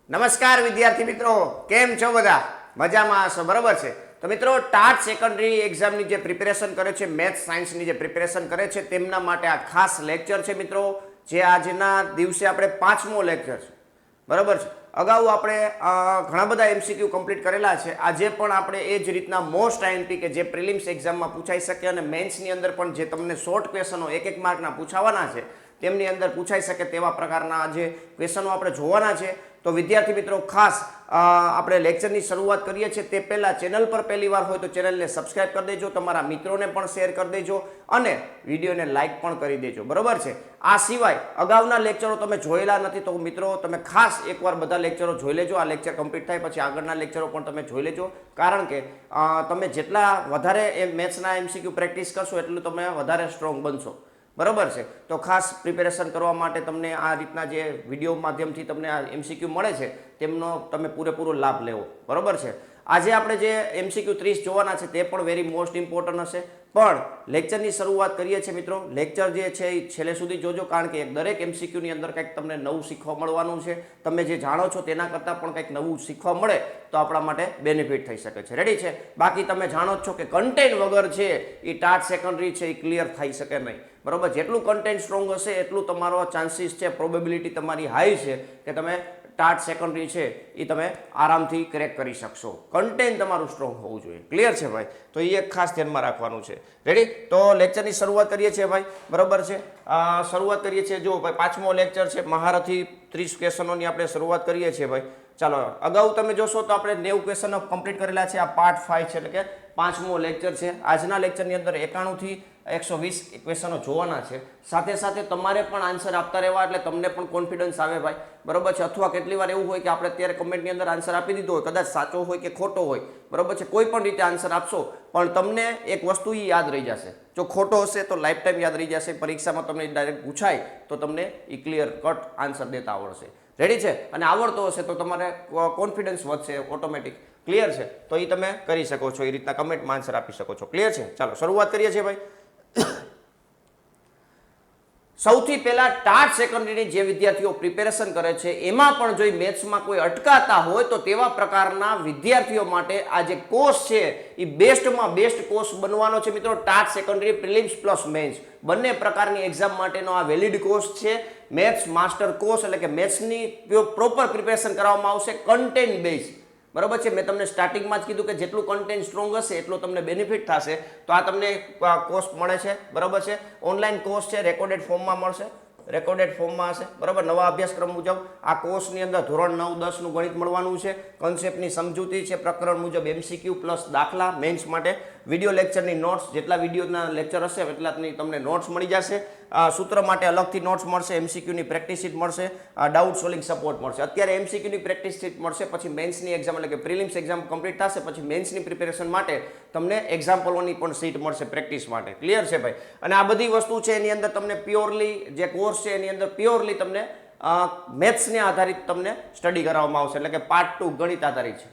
નમસ્કાર વિદ્યાર્થી મિત્રો, કેમ છો બધા? મજામાં હશો, બરોબર છે? તો મિત્રો, ટાટ સેકન્ડરી એક્ઝામની જે પ્રિપેરેશન કરે છે, મેથ્સ સાયન્સની જે પ્રિપેરેશન કરે છે, તેમના માટે આ ખાસ લેક્ચર છે મિત્રો. જે આજના દિવસે આપણે 5મો લેક્ચર છે, બરોબર છે. અગાઉ આપણે ઘણા બધા એમસીક્યુ કમ્પ્લીટ કરેલા છે. આજે પણ આપણે એ જ રીતના મોસ્ટ આઈએમપી કે જે પ્રિલિમ્સ એક્ઝામમાં પૂછાઈ શકે અને મેન્સની અંદર પણ જે તમને શોર્ટ ક્વેશ્ચનો 1-1 માર્કના પૂછાવાના છે, તેમની અંદર પૂછાઈ શકે તેવા પ્રકારના જે ક્વેશ્ચનો આપણે જોવાના છે. તો વિદ્યાર્થી મિત્રો, ખાસ આપણે લેક્ચરની શરૂઆત કરીએ છીએ તે પહેલાં ચેનલ પર પહેલી વાર હોય તો ચેનલને સબસ્ક્રાઇબ કરી દેજો, તમારા મિત્રોને પણ શેર કરી દેજો અને વિડીયોને લાઇક પણ કરી દેજો, બરોબર છે. આ સિવાય અગાઉના લેક્ચરો તમે જોયેલા નથી તો મિત્રો તમે ખાસ એકવાર બધા લેક્ચરો જોઈ લેજો. આ લેક્ચર કમ્પ્લીટ થાય પછી આગળના લેક્ચરો પણ તમે જોઈ લેજો, કારણ કે તમે જેટલા વધારે મેથ્સના એમસીક્યુ પ્રેક્ટિસ કરશો એટલું તમે વધારે સ્ટ્રોંગ બનશો, બરોબર છે. તો ખાસ પ્રિપેરેશન કરવા માટે તમને આ રીતના જે વિડીયો માધ્યમથી તમને આ એમસીક્યુ મળે છે તેમનો તમે પૂરેપૂરો લાભ લેવો, બરોબર છે. આજે આપણે જે એમસીક્યુ 30 જોવાના છે તે પણ વેરી મોસ્ટ ઇમ્પોર્ટન્ટ હશે. પણ લેક્ચરની શરૂઆત કરીએ છીએ મિત્રો. લેક્ચર જે છે એ છેલ્લે સુધી જોજો, કારણ કે દરેક એમસીક્યુની અંદર કંઈક તમને નવું શીખવા મળવાનું છે. તમે જે જાણો છો તેના કરતાં પણ કંઈક નવું શીખવા મળે તો આપણા માટે બેનિફિટ થઈ શકે છે. રેડી છે? બાકી તમે જાણો જ છો કે કન્ટેન્ટ વગર છે એ ટાટ સેકન્ડરી છે એ ક્લિયર થઈ શકે નહીં, બરોબર. જેટલું કન્ટેન્ટ સ્ટ્રોંગ હશે એટલું તમારો ચાન્સીસ છે, પ્રોબેબિલિટી તમારી હાઈ છે કે તમે ટાટ સેકન્ડરી છે એ તમે આરામથી ક્રેક કરી શકશો. કન્ટેન્ટ તમારું સ્ટ્રોંગ હોવું જોઈએ. ક્લિયર છે ભાઈ? તો એ એક ખાસ ધ્યાનમાં રાખવાનું છે. રેડી? તો લેક્ચરની શરૂઆત કરીએ છીએ ભાઈ, બરોબર છે. શરૂઆત કરીએ છીએ. જો ભાઈ, 5મો લેક્ચર છે, મહારથી 30 ક્વેશ્ચનોની આપણે શરૂઆત કરીએ છીએ ભાઈ. ચાલો, અગાઉ તમે જોશો તો આપણે 90 ક્વેશ્ચનો કમ્પ્લીટ કરેલા છે. આ પાર્ટ 5 છે, એટલે કે 5મો લેક્ચર છે. આજના લેક્ચરની અંદર 91 થી 120 ક્વેશ્ચનો જોવાના છે. સાથે સાથે તમારે પણ આન્સર આપતા રહેવા, એટલે તમને પણ કોન્ફિડન્સ આવે ભાઈ, બરોબર છે. અથવા કેટલી વાર એવું હોય કે આપણે અત્યારે કમેન્ટની અંદર આન્સર આપી દીધો હોય, કદાચ સાચો હોય કે ખોટો હોય, બરોબર છે. કોઈ પણ રીતે આન્સર આપશો પણ તમને એક વસ્તુ એ યાદ રહી જશે. જો ખોટો હશે તો લાઈફ ટાઈમ યાદ રહી જશે. પરીક્ષામાં તમને ડાયરેક્ટ પૂછાય તો તમને એ ક્લિયર કટ આન્સર દેતા આવડશે. રેડી છે? અને આવડતો હશે તો તમારે કોન્ફિડન્સ વધશે ઓટોમેટિક. ક્લિયર છે? તો એ તમે કરી શકો છો, એ રીતના કમેન્ટમાં આન્સર આપી શકો છો. ક્લિયર છે? ચાલો શરૂઆત કરીએ છીએ ભાઈ. સૌથી પહેલા ટાટ સેકન્ડરીની જે વિદ્યાર્થીઓ પ્રિપેરેશન કરે છે એમાં પણ જો મેથ્સમાં કોઈ અટકાતા હોય તો તેવા પ્રકારના વિદ્યાર્થીઓ માટે આ જે કોર્સ છે એ બેસ્ટમાં બેસ્ટ કોર્સ બનવાનો છે મિત્રો. TAT secondary prelims plus men's બંને પ્રકારની એક્ઝામ માટેનો આ વેલિડ કોર્સ છે. મેથ્સ માસ્ટર કોર્સ, એટલે કે મેથ્સની પ્રોપર પ્રિપેરેશન કરવામાં આવશે, કન્ટેન્ટ બેઝ, બરોબર છે. મેં તમને સ્ટાર્ટિંગમાં જ કીધું કે જેટલું કન્ટેન્ટ સ્ટ્રોંગ હશે એટલો તમને બેનિફિટ થશે. તો આ તમને કોર્સ મળે છે, બરોબર છે. ઓનલાઈન કોર્સ છે, રેકોર્ડેડ ફોર્મમાં મળશે, રેકોર્ડેડ ફોર્મમાં હશે, બરોબર. નવા અભ્યાસક્રમ મુજબ આ કોર્સની અંદર ધોરણ 9-10 નું ગણિત મળવાનું છે. કન્સેપ્ટની સમજૂતી છે, પ્રકરણ મુજબ એમસીક્યુ પ્લસ દાખલા, મેન્સ માટે વિડીયો લેક્ચરની નોટ્સ, જેટલા વિડીયોના લેક્ચર હશે એટલાની તમને નોટ્સ મળી જશે. સૂત્ર માટે અલગથી નોટ્સ મળશે, એમસીક્યુની પ્રેક્ટિસ શીટ મળશે, ડાઉટ સોલ્વિંગ સપોર્ટ મળશે. અત્યારે એમસીક્યુની પ્રેક્ટિસ શીટ મળશે, પછી મેન્સની એક્ઝામ એટલે કે પ્રિલિમ્સ એક્ઝામ કમ્પ્લીટ થશે પછી મેન્સની પ્રિપેરેશન માટે તમને એક્ઝામ્પલોની પણ સીટ મળશે પ્રેક્ટિસ માટે. ક્લિયર છે ભાઈ? અને આ બધી વસ્તુ છે એની અંદર તમને પ્યોરલી જે કોર્સ છે એની અંદર પ્યોરલી તમને મેથ્સને આધારિત તમને સ્ટડી કરાવવામાં આવશે, એટલે કે પાર્ટ 2 ગણિત આધારિત છે,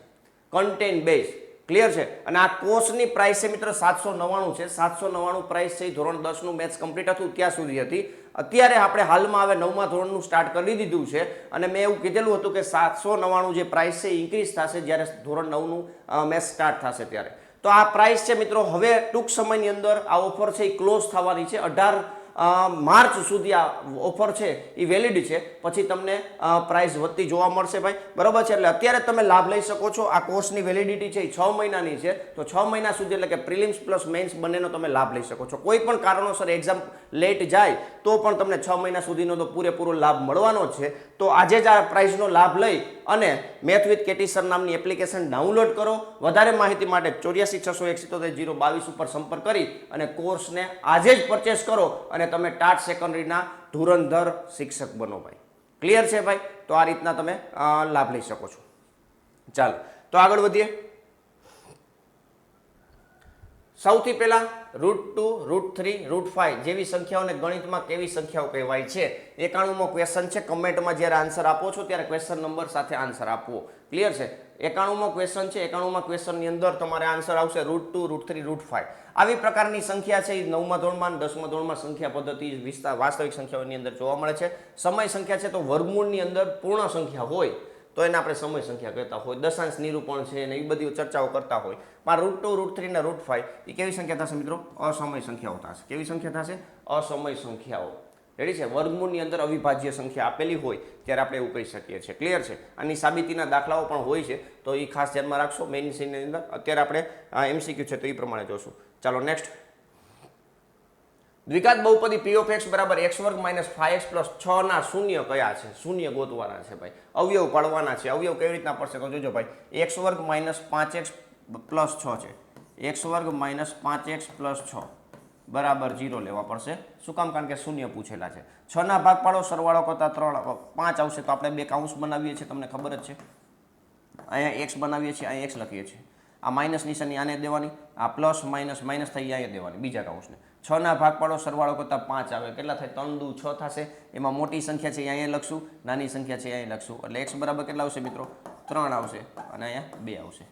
કન્ટેન્ટ બેઝ. ક્લિયર છે? અને આ કોર્સની પ્રાઇસ છે મિત્રો 799 છે. 799 પ્રાઇસ છે. ધોરણ 10 નું મેથ્સ કમ્પ્લીટ હતું ત્યાં સુધી હતી. અત્યારે આપણે હાલમાં હવે 9મા ધોરણનું સ્ટાર્ટ કરી દીધું છે અને મેં એવું કીધેલું હતું કે 799 જે પ્રાઇસ છે ઇન્ક્રીઝ થશે જ્યારે ધોરણ 9નું મેથ્સ સ્ટાર્ટ થશે ત્યારે. તો આ પ્રાઇસ છે મિત્રો હવે ટૂંક સમયની અંદર આ ઓફર છે એ ક્લોઝ થવાની છે. 18 માર્ચ સુધી આ ઓફર છે એ વેલિડ છે. પછી તમને પ્રાઇસ વધતી જોવા મળશે ભાઈ, બરોબર છે. એટલે અત્યારે તમે લાભ લઈ શકો છો. આ કોર્સની વેલિડિટી છે એ 6 મહિનાની છે. તો 6 મહિના સુધી એટલે કે પ્રિલિમ્સ પ્લસ મેન્સ બંનેનો તમે લાભ લઈ શકો છો. કોઈ પણ કારણોસર એક્ઝામ લેટ જાય તો પણ તમને 6 મહિના સુધીનો તો પૂરેપૂરો લાભ મળવાનો જ છે. તો આજે જ આ પ્રાઇસનો લાભ લઈ અને મેથ વિથ કેટી સર નામની એપ્લિકેશન ડાઉનલોડ કરો. વધારે માહિતી માટે 84 601 022 ઉપર સંપર્ક કરી અને કોર્સને આજે જ પરચેસ કરો અને તમે ટાટ સેકન્ડરીના ધુરંધર શિક્ષક બનો ભાઈ. ક્લિયર છે ભાઈ? તો આ રીતના તમે લાભ લઈ શકો છો. ચાલો તો આગળ વધીએ. સૌથી પહેલા √2, √3, √5 જેવી સંખ્યાઓને ગણિતમાં કેવી સંખ્યાઓ કહેવાય છે? 91મો ક્વેશ્ચન છે. કમેન્ટમાં જ્યારે આન્સર આપો છો ત્યારે ક્વેશ્ચન નંબર સાથે આન્સર આપવો. ક્લિયર છે? 91મો ક્વેશ્ચન છે. 91મા ક્વેશ્ચનની અંદર તમારે આન્સર આવશે √2, √3, √5. આવી પ્રકારની સંખ્યા છે એ 9મા ધોરણમાં 10મા ધોરણમાં સંખ્યા પદ્ધતિ વાસ્તવિક સંખ્યાઓની અંદર જોવા મળે છે. સમય સંખ્યા છે તો વર્ગમૂળની અંદર પૂર્ણ સંખ્યા હોય તો એને આપણે સમય સંખ્યા કહેતા હોય, દશાંશ નિરૂપણ છે ને એ બધી ચર્ચાઓ કરતા હોય. પણ √2, √3 ને √5 એ કેવી સંખ્યા થશે મિત્રો? અસમય સંખ્યાઓ થશે. કેવી સંખ્યા થશે? અસમય સંખ્યાઓ. રેડી છે? વર્ગમૂળની અંદર અવિભાજ્ય સંખ્યા આપેલી હોય ત્યારે આપણે એવું કહી શકીએ છીએ. ક્લિયર છે? આની સાબિતીના દાખલાઓ પણ હોય છે, તો એ ખાસ ધ્યાનમાં રાખશો મેઇન સીની અંદર. અત્યારે આપણે MCQ છે તો એ પ્રમાણે જોશું. ચાલો નેક્સ્ટ. દ્વિઘાત બહુપદી p of x બરાબર x² - 5x + 6 ના શૂન્ય કયા છે? શૂન્ય ગોતવાના છે ભાઈ, અવયવ પાડવાના છે. અવયવ કેવી રીતના પડશે તો જોજો ભાઈ, x² - 5x + 6 છે, x² - 5x + 6 બરાબર 0 લેવા પડશે. શું કામ? કારણ કે શૂન્ય પૂછેલા છે. 6 ના ભાગ પાડો, સરવાળો કરતા 5 આવશે તો આપણે બે કાઉન્સ બનાવીએ છીએ, તમને ખબર જ છે. અહીંયા x બનાવીએ છીએ, અહીંયા x લખીએ છીએ. આ માઇનસ નિશાની આને દેવાની, આ પ્લસ માઇનસ માઇનસ થઈ અહીંયા દેવાની બીજા કાઉન્સને. 6 ના ભાગ પાડો, સરવાળો કરતા 5 આવે, કેટલા થાય? 3 દુ 6 થશે. એમાં મોટી સંખ્યા છે અહીંયા લખશું, નાની સંખ્યા છે અહીંયા લખશું. એટલે x બરાબર કેટલા આવશે મિત્રો? 3 આવશે અને અહીંયા 2 આવશે.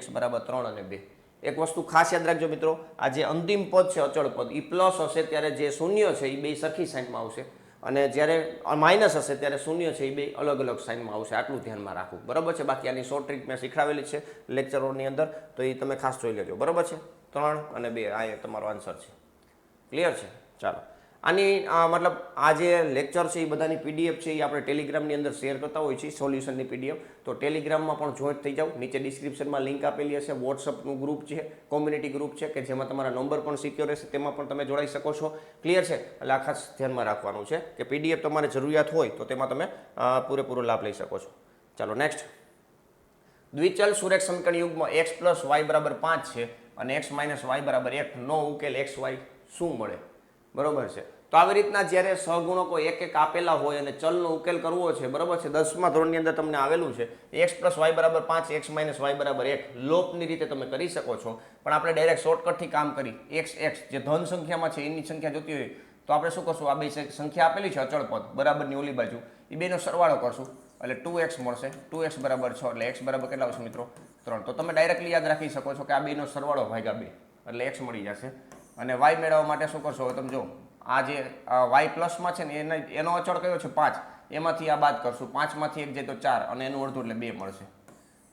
x બરાબર 3 અને 2. એક વસ્તુ ખાસ યાદ રાખજો મિત્રો, આ જે અંતિમ પદ છે અચળ પદ, એ પ્લસ હશે ત્યારે જે શૂન્ય છે એ બે સરખી સાઈનમાં આવશે, અને જ્યારે માઇનસ હશે ત્યારે શૂન્ય છે એ બે અલગ અલગ સાઈનમાં આવશે. આટલું ધ્યાનમાં રાખવું, બરાબર છે? બાકી આની શોર્ટ ટ્રીક મેં શીખવાડેલી છે લેક્ચરોની અંદર, તો એ તમે ખાસ જોઈ લેજો, બરાબર છે? 3 અને 2 આ તમારો આન્સર છે. ક્લિયર છે? ચાલો, આની મતલબ આ જે લેક્ચર છે એ બધાની PDF છે એ આપણે ટેલિગ્રામની અંદર શેર કરતા હોય છે, સોલ્યુશનની PDF. તો ટેલિગ્રામમાં પણ જોઈન્ટ થઈ જાઓ, નીચે ડિસ્ક્રિપ્શનમાં લિંક આપેલી હશે. વોટ્સઅપનું ગ્રુપ છે, કોમ્યુનિટી ગ્રુપ છે કે જેમાં તમારા નંબર પણ સિક્યોર રહેશે, તેમાં પણ તમે જોડાઈ શકો છો. ક્લિયર છે? એટલે આ ખાસ ધ્યાનમાં રાખવાનું છે કે PDF તમારે જરૂરિયાત હોય તો તેમાં તમે પૂરેપૂરો લાભ લઈ શકો છો. ચાલો નેક્સ્ટ. દ્વિચલ સુરેખ સમીકરણ યુગમાં x + y બરાબર 5 છે અને x - y બરાબર 1 નો ઉકેલ xy શું મળે? બરોબર છે? તો આવી રીતના જ્યારે સહગુણકો એક એક આપેલા હોય અને ચલનો ઉકેલ કરવો છે, બરોબર છે? 10મા ધોરણની અંદર તમને આવેલું છે x + y બરાબર 5, x - y બરાબર 1. લોપની રીતે તમે કરી શકો છો, પણ આપણે ડાયરેક્ટ શોર્ટકટથી કામ કરી. x જે ધન સંખ્યામાં છે એની સંખ્યા જોતી હોય તો આપણે શું કરશું? આ બે સંખ્યા આપેલી છે અચળ પદ બરાબરની ઓલી બાજુ, એ બેનો સરવાળો કરશું એટલે 2x મળશે. 2x બરાબર 6 એટલે x બરાબર કેટલા આવશે મિત્રો? 3. તો તમે ડાયરેક્ટલી યાદ રાખી શકો છો કે આ બેનો સરવાળો ભાગ્યા 2 એટલે x મળી જશે. અને y મેળવવા માટે શું કરશો? હવે તમે જો, આ જે y પ્લસમાં છે ને એનો અચળ કયો છે? 5. એમાંથી આ બાદ કરશું, 5માંથી 1 જાય તો 4 અને એનું અડધું એટલે 2 મળશે.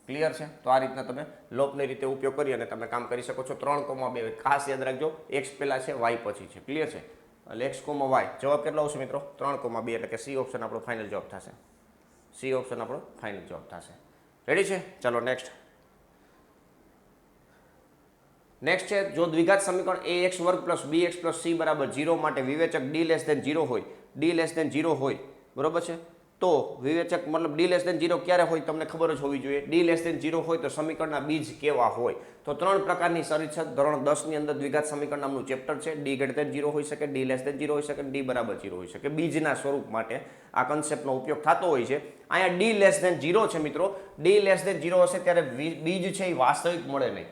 ક્લિયર છે? તો આ રીતના તમે લોપની રીતે ઉપયોગ કરી અને તમે કામ કરી શકો છો. 3,2 ખાસ યાદ રાખજો, x પહેલા છે, y પછી છે. ક્લિયર છે? એટલે x, y જવાબ કેટલો આવશે મિત્રો? 3,2 એટલે કે C ઓપ્શન આપણો ફાઇનલ જવાબ થશે. C ઓપ્શન આપણો ફાઇનલ જવાબ થશે. રેડી છે? ચાલો નેક્સ્ટ. નેક્સ્ટ છે, જો દ્વિઘાત સમીકરણ ax² + bx + c બરાબર 0 માટે વિવેચક d < 0 હોય, d < 0 હોય, બરોબર છે? તો વિવેચક મતલબ d < 0 ક્યારે હોય તમને ખબર જ હોવી જોઈએ. d < 0 હોય તો સમીકરણના બીજ કેવા હોય? તો 3 પ્રકારની શરત છે. ધોરણ 10 ની અંદર દ્વિઘાત સમીકરણ નામનું ચેપ્ટર છે. d > 0 હોઈ શકે, d < 0 હોઈ શકે, d = 0 હોઈ શકે. બીજના સ્વરૂપ માટે આ કન્સેપ્ટનો ઉપયોગ થતો હોય છે. અહીંયા d < 0 છે મિત્રો. d < 0 હશે ત્યારે બીજ છે એ વાસ્તવિક મળે નહીં,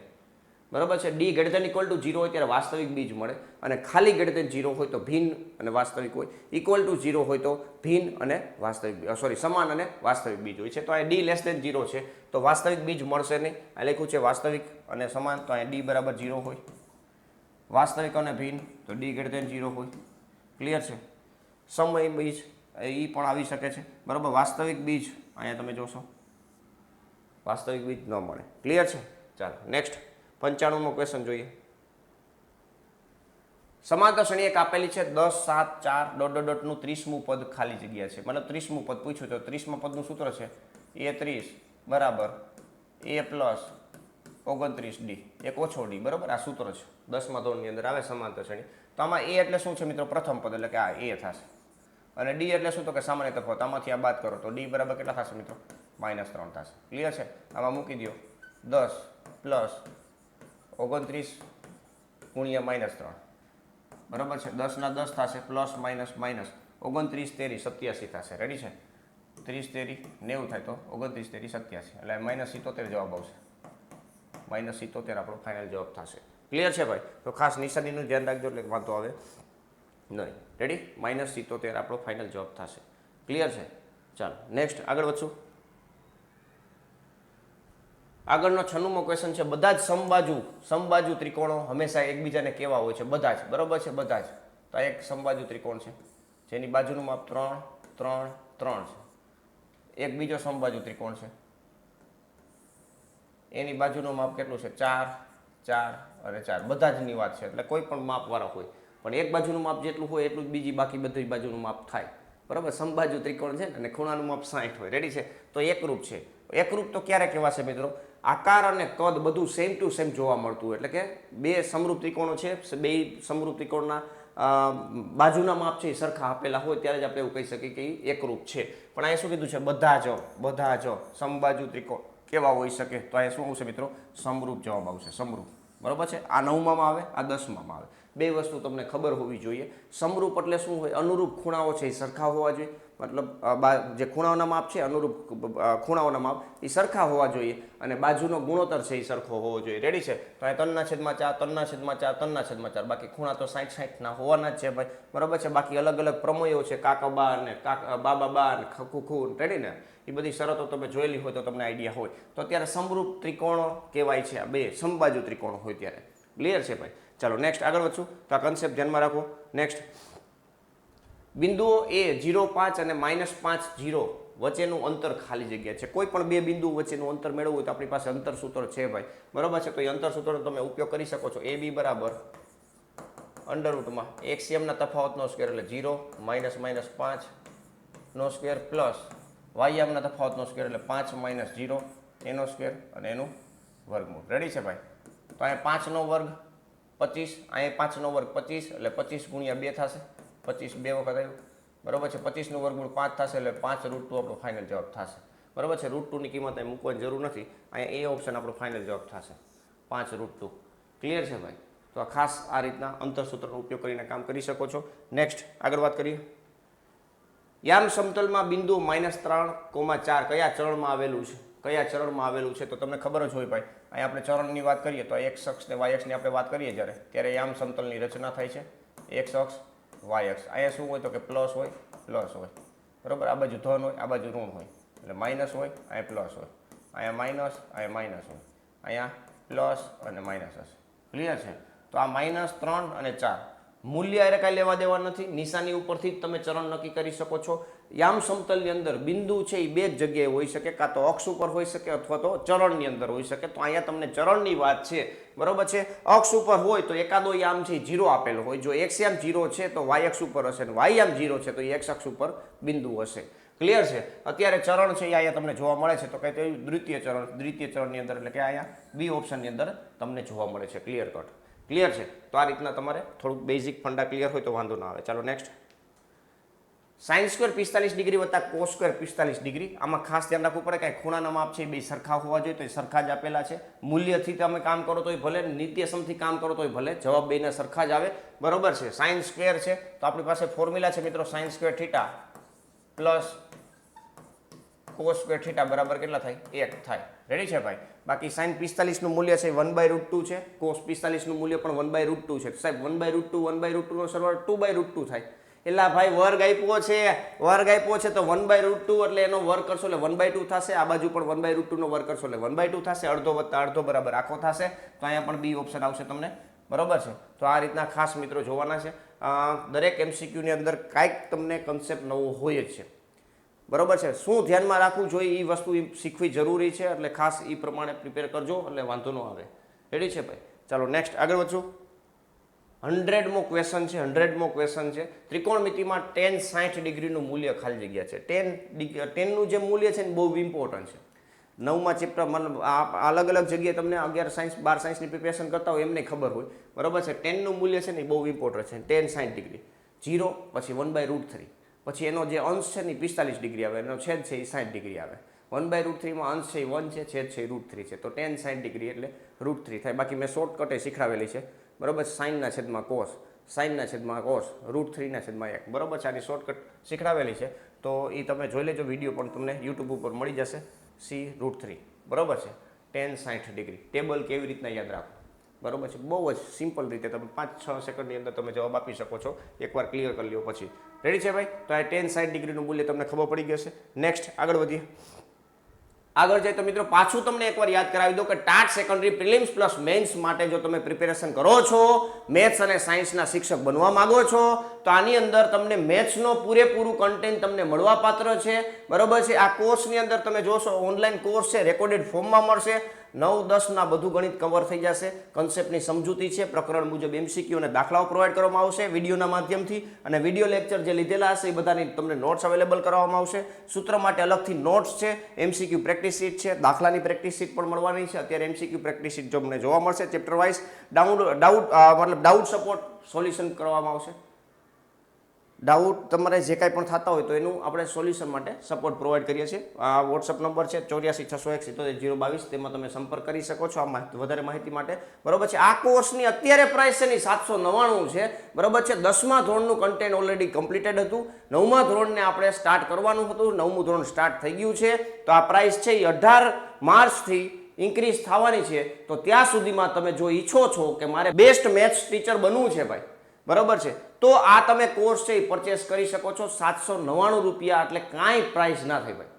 બરાબર છે? d > 0 હોય ત્યારે વાસ્તવિક બીજ મળે, અને ખાલી > 0 હોય તો ભિન્ન અને વાસ્તવિક હોય, = 0 હોય તો ભિન્ન અને વાસ્તવિક, સમાન અને વાસ્તવિક બીજ હોય છે. તો અહીંયા d < 0 છે તો વાસ્તવિક બીજ મળશે નહીં. આ લખ્યું છે વાસ્તવિક અને સમાન, તો અહીંયા d = 0 હોય. વાસ્તવિક અને ભિન્ન તો d > 0 હોય. ક્લિયર છે? સમય બીજ એ પણ આવી શકે છે, બરાબર? વાસ્તવિક બીજ અહીંયા તમે જોશો વાસ્તવિક બીજ ન મળે. ક્લિયર છે? ચાલો નેક્સ્ટ. 95મો ક્વેશ્ચન જોઈએ. સમાંતર શ્રેણી એક આપેલી છે, 10, 7, 4 ... નું 30મું પદ ખાલી જગ્યા છે. મતલબ 30મું પદ પૂછ્યું તો 30મા પદનું સૂત્ર છે a30 બરાબર a + 29d, એક ઓછો d, બરાબર? આ સૂત્ર છે, 10મા ધોરણની અંદર આવે સમાંતર શ્રેણી. તો આમાં a એટલે શું છે મિત્રો? પ્રથમ પદ એટલે કે આ a થશે, અને d એટલે શું? તો કે સામાન્ય તફાવત. આમાંથી આ બાદ કરો તો d બરાબર કેટલા થશે મિત્રો? -3 થશે. ક્લિયર છે? આમાં મૂકી દો 10 + 29 × -3, બરાબર છે? 10 ના 10 થશે, પ્લસ માઇનસ માઇનસ 29 તેરી 87 થશે. રેડી છે? 30 તેરી 90 થાય તો 29 તેરી 87 એટલે -77 જવાબ આવશે. -77 આપણો ફાઇનલ જવાબ થશે. ક્લિયર છે ભાઈ? તો ખાસ નિશાનીનું ધ્યાન રાખજો એટલે વાંધો આવે નહીં. રેડી? -77 આપણો ફાઇનલ જવાબ થશે. ક્લિયર છે? ચાલો નેક્સ્ટ આગળ વધશું. આગળનો 96મો ક્વેશ્ચન છે, બધા જ સમબાજુ ત્રિકોણો હંમેશા એકબીજાને કેવા હોય છે? બધા જ, બરોબર છે? બધા જ. તો આ એક સમબાજુ ત્રિકોણ છે જેની બાજુનું માપ 3, 3, 3 છે. એક બીજો સમબાજુ ત્રિકોણ છે, એની બાજુનું માપ કેટલું છે? 4, 4 અને 4. બધા જ ની વાત છે, એટલે કોઈ પણ માપવાળા હોય પણ એક બાજુનું માપ જેટલું હોય એટલું જ બીજી બાકી બધી બાજુનું માપ થાય, બરાબર. સમબાજુ ત્રિકોણ છે અને ખૂણાનું માપ 60 હોય. રેડી છે? તો એકરૂપ છે. એકરૂપ તો ક્યારે કહેવાશે મિત્રો? આકાર અને કદ બધું સેમ ટુ સેમ જોવા મળતું હોય, એટલે કે બે સમરૂપ ત્રિકોણો છે, બે સમરૂપ ત્રિકોણના બાજુના માપ છે એ સરખા આપેલા હોય ત્યારે જ આપણે એવું કહી શકીએ કે એ એકરૂપ છે. પણ અહીંયા શું કીધું છે? બધા જ સમબાજુ ત્રિકોણ કેવા હોઈ શકે? તો અહીંયા શું આવશે મિત્રો? સમરૂપ જવાબ આવશે, સમરૂપ. બરાબર છે? આ 9માં આવે, આ 10માં આવે. બે વસ્તુ તમને ખબર હોવી જોઈએ. સમરૂપ એટલે શું હોય? અનુરૂપ ખૂણાઓ છે એ સરખા હોવા જોઈએ, મતલબ જે ખૂણાઓના માપ છે અનુરૂપ ખૂણાઓના માપ એ સરખા હોવા જોઈએ અને બાજુનો ગુણોત્તર છે એ સરખો હોવો જોઈએ. રેડી છે? તો અહીંયા 3/4, 3/4, 3/4, બાકી ખૂણા તો 60 ના હોવાના જ છે ભાઈ. બરાબર છે? બાકી અલગ અલગ પ્રમેયો છે, કાકાબા અને બાબાબા અને ખખુખુ. રેડી ને? એ બધી શરતો તમે જોયેલી હોય તો તમને આઈડિયા હોય. તો અત્યારે સમરૂપ ત્રિકોણો કહેવાય છે આ બે સમબાજુ ત્રિકોણો હોય ત્યારે. ક્લિયર છે ભાઈ? ચાલો નેક્સ્ટ આગળ વધશું. તો આ કન્સેપ્ટ ધ્યાનમાં રાખો. નેક્સ્ટ, બિંદુઓ એ 0, 5 અને -5, 0 વચ્ચેનું અંતર ખાલી જગ્યા છે. કોઈ પણ બે બિંદુ વચ્ચેનું અંતર મેળવવું હોય તો આપણી પાસે અંતર સૂત્ર છે ભાઈ. બરાબર છે? તો એ અંતર સૂત્રનો તમે ઉપયોગ કરી શકો છો. AB બરાબર √ એક્સિયમના તફાવતનો સ્ક્વેર એટલે 0 -5 નો સ્ક્વેર પ્લસ વાયયામના તફાવતનો સ્ક્વેર એટલે 5 - 0 એનો સ્ક્વેર અને એનું વર્ગમૂળ. રેડી છે ભાઈ? તો અહીંયા 5 નો વર્ગ 25, અહીંયા 5 નો વર્ગ 25 એટલે 25 × 2 થશે. 25 બે વખત આવ્યું. બરાબર છે? 25 નું વર્ગમૂળ 5 થશે એટલે 5 √2 આપણો ફાઇનલ જવાબ થશે. બરાબર છે? √2 ની કિંમત અહીં મૂકવાની જરૂર નથી. અહીંયા એ ઓપ્શન આપણો ફાઇનલ જવાબ થશે 5 √2. ક્લિયર છે ભાઈ? તો આ ખાસ આ રીતના અંતરસૂત્રનો ઉપયોગ કરીને કામ કરી શકો છો. નેક્સ્ટ આગળ વાત કરીએ. યામ સમતલમાં બિંદુ -3,4 કયા ચરણમાં આવેલું છે? કયા ચરણમાં આવેલું છે? તો તમને ખબર જ હોય ભાઈ. અહીંયા આપણે ચરણની વાત કરીએ તો x અક્ષ ને y અક્ષની આપણે વાત કરીએ જ્યારે ત્યારે યામ સમતલની રચના થાય છે. x અક્ષ y અક્ષ. અહીંયા શું હોય તો કે પ્લસ હોય, બરાબર. આ બાજુ ધન હોય, આ બાજુ ઋણ હોય, એટલે માઇનસ હોય, અહીંયા પ્લસ હોય, અહીંયા માઇનસ, અહીંયા માઇનસ હોય, અહીંયા પ્લસ અને માઇનસ હશે. ક્લિયર છે? તો આ -3 અને 4 મૂલ્ય અરે કાંઈ લેવા દેવા નથી. નિશાની ઉપરથી જ તમે ચરણ નક્કી કરી શકો છો. યામ સમતલની અંદર બિંદુ છે એ બે જ જગ્યાએ હોઈ શકે, કાં તો અક્ષ ઉપર હોઈ શકે અથવા તો ચરણની અંદર હોઈ શકે. તો અહીંયા તમને ચરણની વાત છે, બરોબર છે. અક્ષ ઉપર હોય તો એકાદો યામ છે 0 આપેલો હોય. જો x યામ 0 છે તો y અક્ષ ઉપર હશે, અને y યામ 0 છે તો એ x અક્ષ ઉપર બિંદુ હશે. ક્લિયર છે? અત્યારે ચરણ છે એ અહીંયા તમને જોવા મળે છે તો કઈ તો દ્વિતીય ચરણની અંદર, એટલે કે અહીંયા બી ઓપ્શનની અંદર તમને જોવા મળે છે. Clear cut? ક્લિયર છે? તો આ રીતના તમારે થોડુંક બેઝિક ફંડા ક્લિયર હોય તો વાંધો ના આવે. ચાલો નેક્સ્ટ, sin સ્ક્વેર 45 ડિગ્રી વત્તા cos સ્ક્વેર 45 ડિગ્રી. આમાં ખાસ ધ્યાન રાખવું પડે કે ખૂણાના માપ છે એ બે સરખા હોવા જોઈએ, તો એ સરખા જ આપેલા છે. મૂલ્યથી તમે કામ કરો તોય ભલે, નિત્યસમથી કામ કરો તોય ભલે, જવાબ બેને સરખા જ આવે. બરોબર છે? sin સ્ક્વેર છે તો આપણી પાસે ફોર્મ્યુલા છે મિત્રો, sin square theta plus cos square theta બરાબર કેટલા થાય? 1 થાય. રેડી છે ભાઈ? બાકી sin 45 નું મૂલ્ય છે 1/√2 છે, cos 45 નું મૂલ્ય પણ 1/√2 છે. સાહેબ 1/√2 નો સરવાળો 2/√2 થાય. એટલે ભાઈ વર્ગ આપ્યો છે તો 1/√2 એટલે એનો વર્ગ કરશો એટલે 1/2 થશે. આ બાજુ પણ 1/√2 નો વર્ગ કરશો એટલે 1/2 થશે. અડધો વત્તા અડધો બરાબર આખો થશે. તો અહીંયા પણ બી ઓપ્શન આવશે તમને. બરોબર છે? તો આ રીતના ખાસ મિત્રો જોવાના છે. દરેક MCQ ની અંદર કાંઈક તમને કન્સેપ્ટ નવો હોય જ છે. બરોબર છે? શું ધ્યાનમાં રાખવું જોઈએ એ વસ્તુ શીખવી જરૂરી છે, એટલે ખાસ એ પ્રમાણે પ્રિપેર કરજો એટલે વાંધો ન આવે. રેડી છે ભાઈ? ચાલો નેક્સ્ટ આગળ વધશું. 100મો ક્વેશ્ચન છે. 100મો ક્વેશ્ચન છે. ત્રિકોણમિતિમાં tan 60 ડિગ્રીનું મૂલ્ય ખાલી જગ્યા છે. ટેનનું જે મૂલ્ય છે ને બહુ ઇમ્પોર્ટન્ટ છે. 9મા ચેપ્ટર મતલબ અલગ અલગ જગ્યાએ તમને 11 સાયન્સ 12 સાયન્સની પ્રિપેરેશન કરતા હોય એમને ખબર હોય. બરોબર છે? ટેનનું મૂલ્ય છે ને એ બહુ ઇમ્પોર્ટન્ટ છે. tan 60 ડિગ્રી 0 પછી 1/√3 પછી એનો જે અંશ છે ને 45 ડિગ્રી આવે, એનો છેદ છે એ 60 ડિગ્રી આવે. 1/√3 માં અંશ છે એ 1 છે, છેદ છે એ √3 છે. તો tan 60 ડિગ્રી એટલે √3 થાય. બાકી મેં શોર્ટકટે શીખવાડેલી છે. બરોબર? સાઇનના છેદમાં કોસ, સાઇનના છેદમાં કોસ, √3 છેદમાં 1. બરોબર છે? આની શોર્ટકટ શીખવાડેલી છે તો એ તમે જોઈ લેજો. વિડીયો પણ તમને યુટ્યુબ ઉપર મળી જશે. C√3. બરોબર છે? tan 60 ડિગ્રી ટેબલ કેવી રીતના યાદ રાખો? બરોબર છે? બહુ જ સિમ્પલ રીતે તમે 5-6 સેકન્ડની અંદર તમે જવાબ આપી શકો છો, એકવાર ક્લિયર કરી લ્યો પછી. રેડી છે ભાઈ? તો આ tan 60 ડિગ્રીનું મૂલ્ય તમને ખબર પડી ગઈ હશે. નેક્સ્ટ આગળ વધીએ. આગળ જાય તો મિત્રો પાછું તમને એકવાર યાદ કરાવી દો કે TAT secondary prelims plus men's માટે જો તમે પ્રિપેરેશન કરો છો, મેથ્સ અને સાયન્સના શિક્ષક બનવા માંગો છો, તો આની અંદર તમને મેથ્સનો પૂરેપૂરું કન્ટેન્ટ તમને મળવાપાત્ર છે, બરોબર છે. આ કોર્સની અંદર તમે જોશો ઓનલાઈન કોર્સ છે, રેકોર્ડેડ ફોર્મમાં મળશે. 9-10 ના બધું ગણિત કવર થઈ જશે. કન્સેપ્ટની સમજૂતી છે, પ્રકરણ મુજબ MCQ અને દાખલાઓ પ્રોવાઈડ કરવામાં આવશે વિડીયોના માધ્યમથી, અને વિડીયો લેક્ચર જે લીધેલા હશે એ બધાની તમને નોટ્સ અવેલેબલ કરવામાં આવશે. સૂત્ર માટે અલગથી નોટ્સ છે, MCQ પ્રેક્ટિસ શીટ છે, દાખલાની પ્રેક્ટિસ શીટ પણ મળવાની છે. અત્યારે MCQ પ્રેક્ટિસ શીટ તમને જોવા મળશે. Chapter wise doubt support solution કરવામાં આવશે. ડાઉટ તમારે જે કાંઈ પણ થતા હોય તો એનું આપણે સોલ્યુશન માટે સપોર્ટ પ્રોવાઈડ કરીએ છીએ. આ વોટ્સઅપ નંબર છે 8461777022, તેમાં તમે સંપર્ક કરી શકો છો આ વધારે માહિતી માટે, બરોબર છે. આ કોર્સની અત્યારે પ્રાઇસ છે ને 799 છે, બરોબર છે. 10મા ધોરણનું કન્ટેન્ટ ઓલરેડી કમ્પ્લીટેડ હતું, 9મા ધોરણને આપણે સ્ટાર્ટ કરવાનું હતું, 9મું ધોરણ સ્ટાર્ટ થઈ ગયું છે. તો આ પ્રાઇસ છે એ 18 માર્ચથી ઇન્ક્રીઝ થવાની છે. તો ત્યાં સુધીમાં તમે જો ઈચ્છો છો કે મારે બેસ્ટ મેથ્સ ટીચર બનવું છે ભાઈ, બરોબર છે, તો આ તમે કોર્સ છે એ પરચેસ કરી શકો છો. 799 રૂપિયા એટલે કાંઈ પ્રાઇસ ના થાય ભાઈ,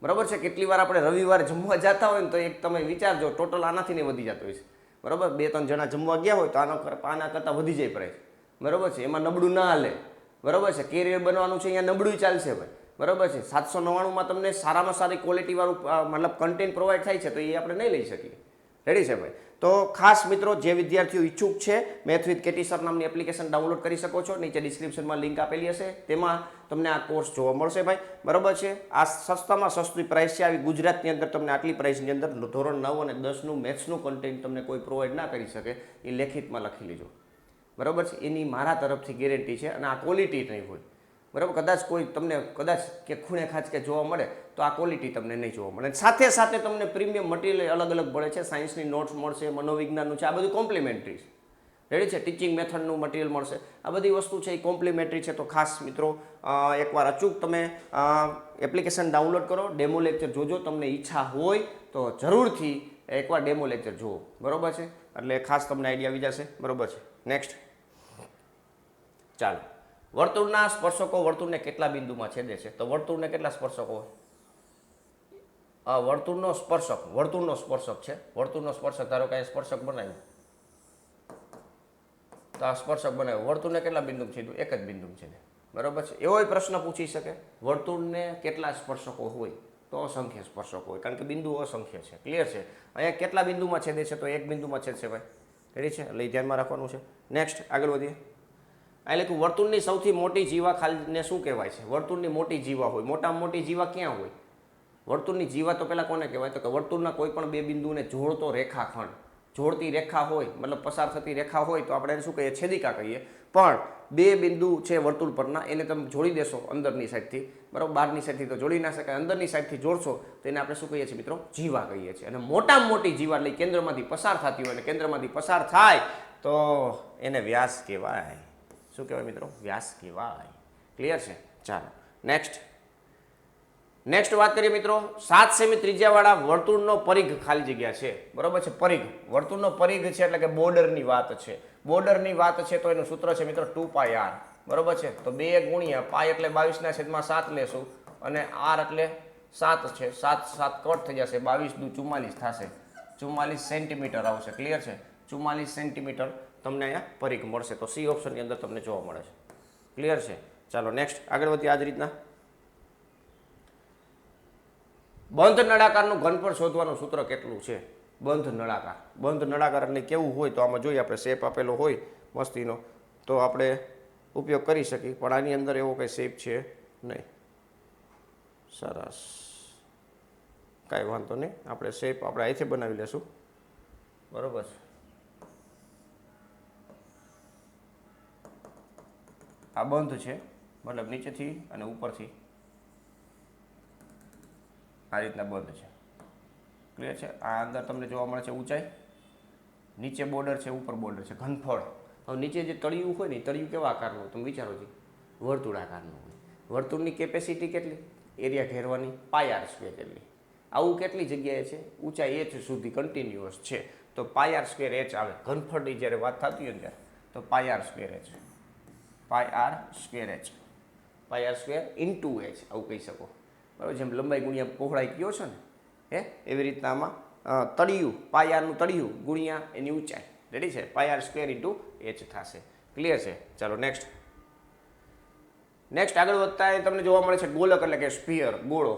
બરોબર છે. કેટલી વાર આપણે રવિવારે જમવા જતા હોય ને તો એક તમે વિચારજો ટોટલ આનાથી ને વધી જતો હોય છે, બરોબર. 2-3 જણા જમવા ગયા હોય તો આના કરતાં વધી જાય પ્રાઇસ, બરોબર છે. એમાં નબળું ના હાલે, બરોબર છે. કેરિયર બનવાનું છે, અહીંયા નબળું ચાલશે ભાઈ, બરોબર છે. 799માં તમને સારામાં સારી ક્વોલિટીવાળું મતલબ કન્ટેન્ટ પ્રોવાઈડ થાય છે, તો એ આપણે નહીં લઈ શકીએ. રેડી છે ભાઈ. તો ખાસ મિત્રો જે વિદ્યાર્થીઓ ઈચ્છુક છે, મેથ વિથ કેટી સર નામની એપ્લિકેશન ડાઉનલોડ કરી શકો છો. નીચે ડિસ્ક્રિપ્શનમાં લિંક આપેલી હશે, તેમાં તમને આ કોર્સ જોવા મળશે ભાઈ, બરોબર છે. આ સસ્તામાં સસ્તી પ્રાઇસ છે. આવી ગુજરાતની અંદર તમને આટલી પ્રાઇસની અંદર ધોરણ 9 અને 10નું મેથ્સનું કન્ટેન્ટ તમને કોઈ પ્રોવાઈડ ના કરી શકે, એ લેખિતમાં લખી લેજો, બરોબર છે. એની મારા તરફથી ગેરંટી છે, અને આ ક્વોલિટી નહીં હોય, બરાબર. કદાચ કોઈ તમને કે ખૂણે ખાંચ કે જોવા મળે તો આ ક્વોલિટી તમને નહીં જોવા મળે. સાથે સાથે તમને પ્રીમિયમ મટીરિયલ અલગ અલગ મળે છે. સાયન્સની નોટ્સ મળશે, મનોવિજ્ઞાનનું છે, આ બધું કોમ્પ્લિમેન્ટરી છે. રેડી છે. ટીચિંગ મેથડનું મટીરિયલ મળશે. આ બધી વસ્તુ છે એ કોમ્પ્લિમેન્ટરી છે. તો ખાસ મિત્રો એકવાર અચૂક તમે એપ્લિકેશન ડાઉનલોડ કરો, ડેમો લેક્ચર જોજો. તમને ઈચ્છા હોય તો જરૂરથી એકવાર ડેમો લેક્ચર જુઓ, બરોબર છે. એટલે ખાસ તમને આઈડિયા આવી જશે, બરોબર છે. નેક્સ્ટ ચાલો, વર્તુળના સ્પર્શકો વર્તુળને કેટલા બિંદુમાં છેદે છે? તો વર્તુળને કેટલા સ્પર્શકો હોય? વર્તુળનો સ્પર્શક છે. વર્તુળનો સ્પર્શક ધારો કે સ્પર્શક બનાવ્યું, તો આ સ્પર્શક બનાવ્યું, વર્તુળને કેટલા બિંદુ છેદ્યું? એક જ બિંદુ છેદે, બરોબર છે. એવો પ્રશ્ન પૂછી શકે વર્તુળને કેટલા સ્પર્શકો હોય? તો અસંખ્ય સ્પર્શકો હોય, કારણ કે બિંદુ અસંખ્ય છે. ક્લિયર છે. અહીંયા કેટલા બિંદુમાં છેદે છે? તો એક બિંદુમાં છેદશે ભાઈ, રેડી છે. એટલે ધ્યાનમાં રાખવાનું છે. નેક્સ્ટ આગળ વધીએ. આ લખ્યું વર્તુળની સૌથી મોટી જીવા ખાલીને શું કહેવાય છે? વર્તુળની મોટી જીવા હોય. મોટામાં મોટી જીવા ક્યાં હોય? વર્તુળની જીવા તો પહેલાં કોને કહેવાય? તો કે વર્તુળના કોઈ પણ બે બિંદુને જોડતો રેખાખંડ, જોડતી રેખા હોય, મતલબ પસાર થતી રેખા હોય તો આપણે એને શું કહીએ? છેદિકા કહીએ. પણ બે બિંદુ છે વર્તુળ પરના, એને તમે જોડી દેશો અંદરની સાઈડથી, બરાબર. બહારની સાઈડથી તો જોડી ના શકાય, અંદરની સાઈડથી જોડશો તો એને આપણે શું કહીએ છીએ મિત્રો? જીવા કહીએ છીએ. અને મોટામાં મોટી જીવા એટલે કેન્દ્રમાંથી પસાર થતી હોય, અને કેન્દ્રમાંથી પસાર થાય તો એને વ્યાસ કહેવાય. શું કહેવાય મિત્રો? વ્યાસ કહેવાય. ક્લિયર છે. ચાલો નેક્સ્ટ વાત કરીએ મિત્રો. 7 સેમી ત્રિજ્યાવાળા વર્તુળનો પરિઘ ખાલી જગ્યા છે, બરોબર છે. પરિઘ, વર્તુળનો પરિઘ છે એટલે કે બોર્ડરની વાત છે. બોર્ડરની વાત છે તો એનું સૂત્ર છે મિત્રો 2πr, બરોબર છે. તો 2 ગુણ્યા પાય એટલે 22/7 લેશું, અને r એટલે 7 છે. 7 કટ થઈ જશે, 22 દુ 44 થશે. 44 સેન્ટીમીટર આવશે. ક્લિયર છે. 44 સેન્ટીમીટર તમને અહીંયા પરિઘ મળશે. તો સી ઓપ્શનની અંદર તમને જોવા મળે છે. ક્લિયર છે. ચાલો નેક્સ્ટ આગળ વધીએ. આ જ રીતના બંધ નળાકારનું ઘનફળ શોધવાનું સૂત્ર કેટલું છે? બંધ નળાકાર એટલે કેવું હોય? તો આમાં જોઈએ આપણે શેપ આપેલો હોય મસ્તીનો, તો આપણે ઉપયોગ કરી શકીએ, પણ આની અંદર એવો કંઈ શેપ છે નહીં. સરસ, કાંઈ વાંધો નહીં. આપણે શેપ આપણે અહીંથી બનાવી લેશું, બરોબર છે. આ બંધ છે, મતલબ નીચેથી અને ઉપરથી આ રીતના બંધ છે. ક્લિયર છે. આ અંદર તમને જોવા મળે છે ઊંચાઈ, નીચે બોર્ડર છે, ઉપર બોર્ડર છે. ઘનફળ, હવે નીચે જે તળિયું હોય ને, તળિયું કેવા આકારનું હોય તમે વિચારો છો? વર્તુળાકારનું હોય. વર્તુળની કેપેસિટી કેટલી? એરિયા ઘેરવાની πr² એટલી. આવું કેટલી જગ્યાએ છે? ઊંચાઈ h સુધી કન્ટિન્યુઅસ છે, તો πr² h આવે. ઘનફળની જ્યારે વાત થતી હોય ને ત્યારે તો πr² h, πr² into h આવું કહી શકો, બરાબર. જેમ લંબાઈ ગુણ્યા પહોળાઈ કયો છો ને, એવી રીતના આમાં તળિયું પાયાનું તળિયું ગુણ્યા એની ઊંચાઈ રેડી છે પાય r સ્ક્વેર ઇન્ટુ h થશે ક્લિયર છે ચાલો નેક્સ્ટ આગળ વધતા એ તમને જોવા મળે છે ગોલક એટલે કે સ્ફિયર ગોળો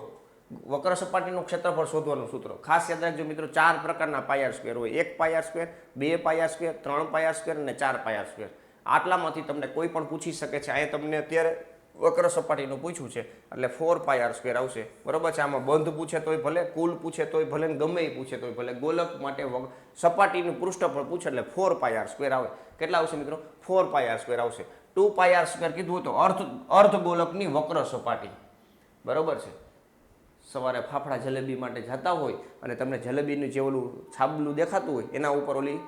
વક્ર સપાટીનું ક્ષેત્રફળ શોધવાનું સૂત્ર ખાસ યાદ રાખજો મિત્રો 4 પ્રકારના પાય r સ્ક્વેર હોય 1 પાય r સ્ક્વેર 2 પાય r સ્ક્વેર 3 પાય r સ્ક્વેર અને 4 પાય r સ્ક્વેર આટલામાંથી તમને કોઈ પણ પૂછી શકે છે અહીંયા તમને અત્યારે વક્ર સપાટીનું પૂછ્યું છે એટલે 4 પાય r સ્ક્વેર આવશે બરોબર છે આમાં બંધ પૂછે તોય ભલે કુલ પૂછે તોય ભલે ગમે એ પૂછે તોય ભલે ગોલક માટે સપાટીનું પૃષ્ઠફળ પૂછે એટલે 4 પાય r સ્ક્વેર આવે કેટલા આવશે મિત્રો 4 પાય r સ્ક્વેર આવશે 2 પાય r સ્ક્વેર કીધું તો અર્ધ ગોલકની વક્ર સપાટી બરોબર છે સવારે ફાફડા જલેબી માટે જતા હોય અને તમને જલેબીનું જે ઓલું છાબલું દેખાતું હોય એના ઉપર ઓલી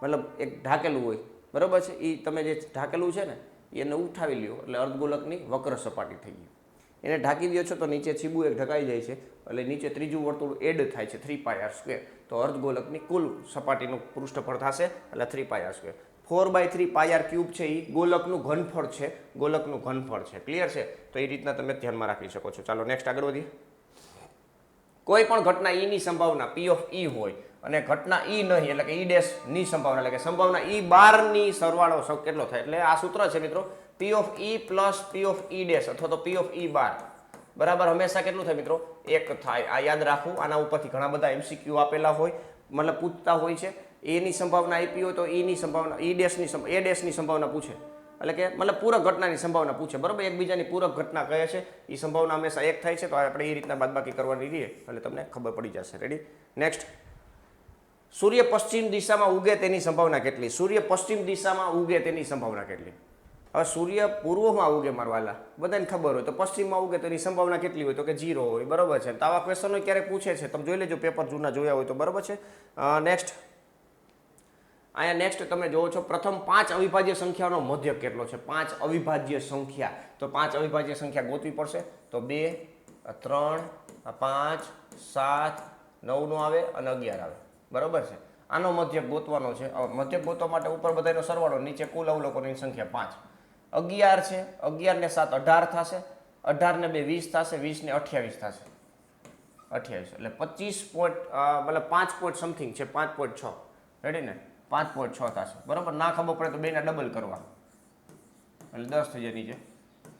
મતલબ એક ઢાકેલું હોય બરોબર છે એ તમે જે ઢાકેલું છે ને એને ઉઠાવી લ્યો એટલે અર્ધગોલકની વક્ર સપાટી થઈ ગઈ એને ઢાંકી દો છો તો નીચે છીબું એક ઢકાઈ જાય છે એટલે નીચે ત્રીજું વર્તુળ એડ થાય છે 3 પાય r સ્ક્વેર તો અર્ધગોલકની કુલ સપાટીનું પૃષ્ઠફળ થશે એટલે 3 પાય r સ્ક્વેર 4/3 પાય r ક્યુબ છે એ ગોલકનું ઘનફળ છે ક્લિયર છે તો એ રીતના તમે ધ્યાનમાં રાખી શકો છો ચાલો નેક્સ્ટ આગળ વધીએ કોઈ પણ ઘટના e ની સંભાવના p ઓફ e હોય અને ઘટના e નહીં એટલે કે e ડેશ ની સંભાવના એટલે કે સંભાવના e બાર ની સરવાળો કેટલો થાય એટલે આ સૂત્ર છે મિત્રો p of e plus p of e dash અથવા તો p ઓફ e બાર બરાબર હંમેશા કેટલું થાય મિત્રો 1 થાય આ યાદ રાખવું આના ઉપરથી ઘણા બધા MCQ આપેલા હોય મતલબ પૂછતા હોય છે a ની સંભાવના આપી હોય તો e ની સંભાવના e ડેશ ની સંભાવના પૂછે એટલે કે મતલબ પૂરક ઘટનાની સંભાવના પૂછે બરાબર એકબીજાની પૂરક ઘટના કહે છે એ સંભાવના હંમેશા 1 થાય છે તો આપણે એ રીતના બાદબાકી કરવાની રહીએ એટલે તમને ખબર પડી જશે રેડી નેક્સ્ટ સૂર્ય પશ્ચિમ દિશામાં ઉગે તેની સંભાવના કેટલી સૂર્ય પશ્ચિમ દિશામાં ઉગે તેની સંભાવના કેટલી હવે સૂર્ય પૂર્વમાં ઉગે મારવાલા બધાને ખબર હોય તો પશ્ચિમમાં ઉગે તેની સંભાવના કેટલી હોય તો કે 0 હોય બરાબર છે તો આવા ક્વેશ્ચનો ક્યારેક પૂછે છે તમે જોઈ લેજો પેપર જૂના જોયા હોય તો બરાબર છે નેક્સ્ટ અહીંયા નેક્સ્ટ તમે જોવો છો પ્રથમ 5 અવિભાજ્ય સંખ્યાનો મધ્યક કેટલો છે 5 અવિભાજ્ય સંખ્યા તો 5 અવિભાજ્ય સંખ્યા ગોતવી પડશે તો 2 3 5 7 9 નો આવે અને 11 આવે બરોબર છે આનો મધ્યક ગોતવાનો છે મધ્યક ગોતવા માટે ઉપર બધાનો સરવાળો નીચે કુલ અવલોકનોની સંખ્યા 5 11 છે 11 ને 7 18 થશે 18 ને 2 20 થશે 20 ને 28 થશે 28 એટલે 25 પોઈન્ટ મતલબ 5 પોઈન્ટ સમથિંગ છે 5.6 રેડી ને 5.6 થશે બરાબર ના ખબર પડે તો બેના ડબલ કરવા એટલે 10 થઈ જાય નીચે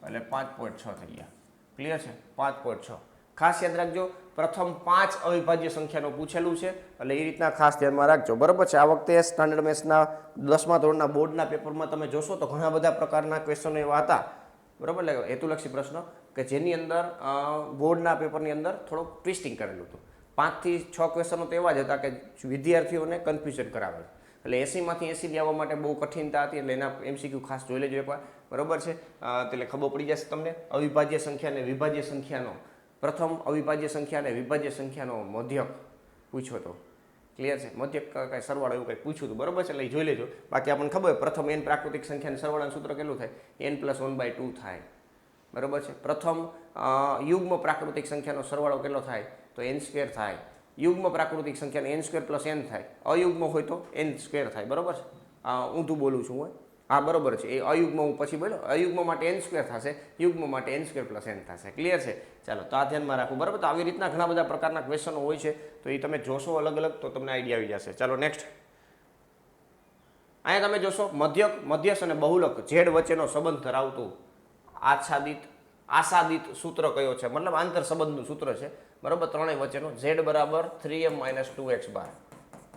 એટલે 5.6 થઈ ગયા ક્લિયર છે 5.6 ખાસ યાદ રાખજો પ્રથમ 5 અવિભાજ્ય સંખ્યાનું પૂછેલું છે એટલે એ રીતના ખાસ ધ્યાનમાં રાખજો બરાબર છે આ વખતે સ્ટાન્ડર્ડ મેથ્સના 10મા ધોરણના બોર્ડના પેપરમાં તમે જોશો તો ઘણા બધા પ્રકારના ક્વેશ્ચનો એવા હતા બરાબર એટલે હેતુલક્ષી પ્રશ્ન કે જેની અંદર બોર્ડના પેપરની અંદર થોડુંક ટ્વિસ્ટિંગ કરેલું હતું 5 થી 6 ક્વેશ્ચનો તો એવા જ હતા કે વિદ્યાર્થીઓને કન્ફ્યુઝન કરાવે એટલે 80માંથી 80 લેવા માટે બહુ કઠિનતા હતી એટલે એના MCQ ખાસ જોઈ લેજો એકવાર બરાબર છે એટલે ખબર પડી જશે તમને અવિભાજ્ય સંખ્યા અને વિભાજ્ય સંખ્યાનો પ્રથમ અવિભાજ્ય સંખ્યા અને વિભાજ્ય સંખ્યાનો મધ્યક પૂછ્યો હતો ક્લિયર છે મધ્યક કાંઈ સરવાળો એવું કંઈક પૂછ્યું હતું બરાબર છે એટલે જોઈ લેજો બાકી આપણને ખબર પ્રથમ n પ્રાકૃતિક સંખ્યાના સરવાળાનું સૂત્ર કેટલું થાય n + 1/2 થાય બરાબર છે પ્રથમ યુગ્મ પ્રાકૃતિક સંખ્યાનો સરવાળો કેટલો થાય તો n² થાય યુગ્મ પ્રાકૃતિક સંખ્યાને n² + n થાય અયુગ્મ હોય તો n² થાય બરાબર છે ઊંધું બોલું છું હું હા બરાબર છે એ અયુગ્મ હું પછી બોલ્યો અયુગ્મ માટે n² થશે યુગ્મ માટે n² + n થશે ક્લિયર છે ચાલો તો આ ધ્યાનમાં રાખવું બરાબર તો આવી રીતના ઘણા બધા પ્રકારના ક્વેશ્ચનો હોય છે તો એ તમે જોશો અલગ અલગ તો તમને આઈડિયા આવી જશે ચાલો નેક્સ્ટ અહીંયા તમે જોશો મધ્યસ્થ અને બહુલક ઝેડ વચ્ચેનો સંબંધ ધરાવતું આસાદિત સૂત્ર કયો છે મતલબ આંતર સંબંધનું સૂત્ર છે બરાબર ત્રણેય વચ્ચેનો z = 3m - 2x બાર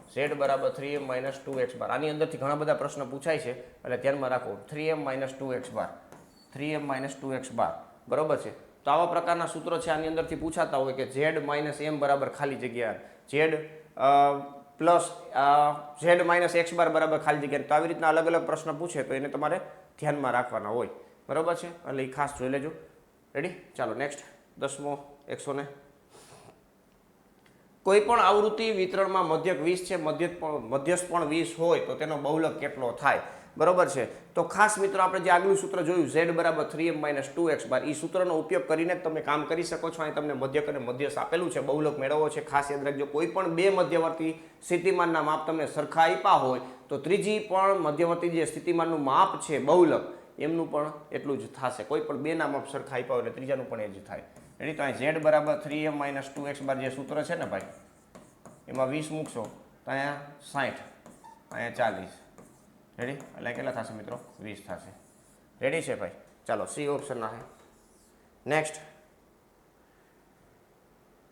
z = 3m - 2x બાર આની અંદરથી ઘણા બધા પ્રશ્ન પૂછાય છે એટલે ધ્યાનમાં રાખો 3m - 2x બાર 3m - 2x બાર બરાબર છે તો આવા પ્રકારના સૂત્રો છે આની અંદરથી પૂછાતા હોય કે z - m બરાબર ખાલી જગ્યા z - x બાર બરાબર ખાલી જગ્યા તો આવી રીતના અલગ અલગ પ્રશ્ન પૂછે તો એને તમારે ધ્યાનમાં રાખવાના હોય બરાબર છે એટલે એ ખાસ જોઈ લેજો રેડી ચાલો નેક્સ્ટ 10મો 100 ને કોઈ પણ આવૃત્તિ વિતરણમાં મધ્યક 20 છે મધ્યસ્થ પણ 20 હોય તો તેનો બહુલક કેટલો થાય બરોબર છે તો ખાસ મિત્રો આપણે જે આગલું સૂત્ર જોયું z = 3m - 2x બાર એ સૂત્રનો ઉપયોગ કરીને જ તમે કામ કરી શકો છો અહીં તમને મધ્યક અને મધ્યસ્થ આપેલું છે બહુલક મેળવવો છે ખાસ યાદ રાખજો કોઈ પણ બે મધ્યવર્તી સ્થિતિમાનના માપ તમને સરખા આપ્યા હોય તો ત્રીજી પણ મધ્યવર્તી જે સ્થિતિમાનનું માપ છે બહુલક એમનું પણ એટલું જ થશે કોઈ પણ બેના માપ સરખા આપ્યા હોય એટલે ત્રીજાનું પણ એ જ થાય રેડી. તો અહીં ઝેડ બરાબર 3m - 2x બાર જે સૂત્ર છે ને ભાઈ, એમાં 20 મૂકશો તો અહીંયા 60, અહીંયા 40. રેડી. એટલે કેટલા થશે મિત્રો? 20 થશે. રેડી છે ભાઈ? ચાલો સી ઓપ્શન ના.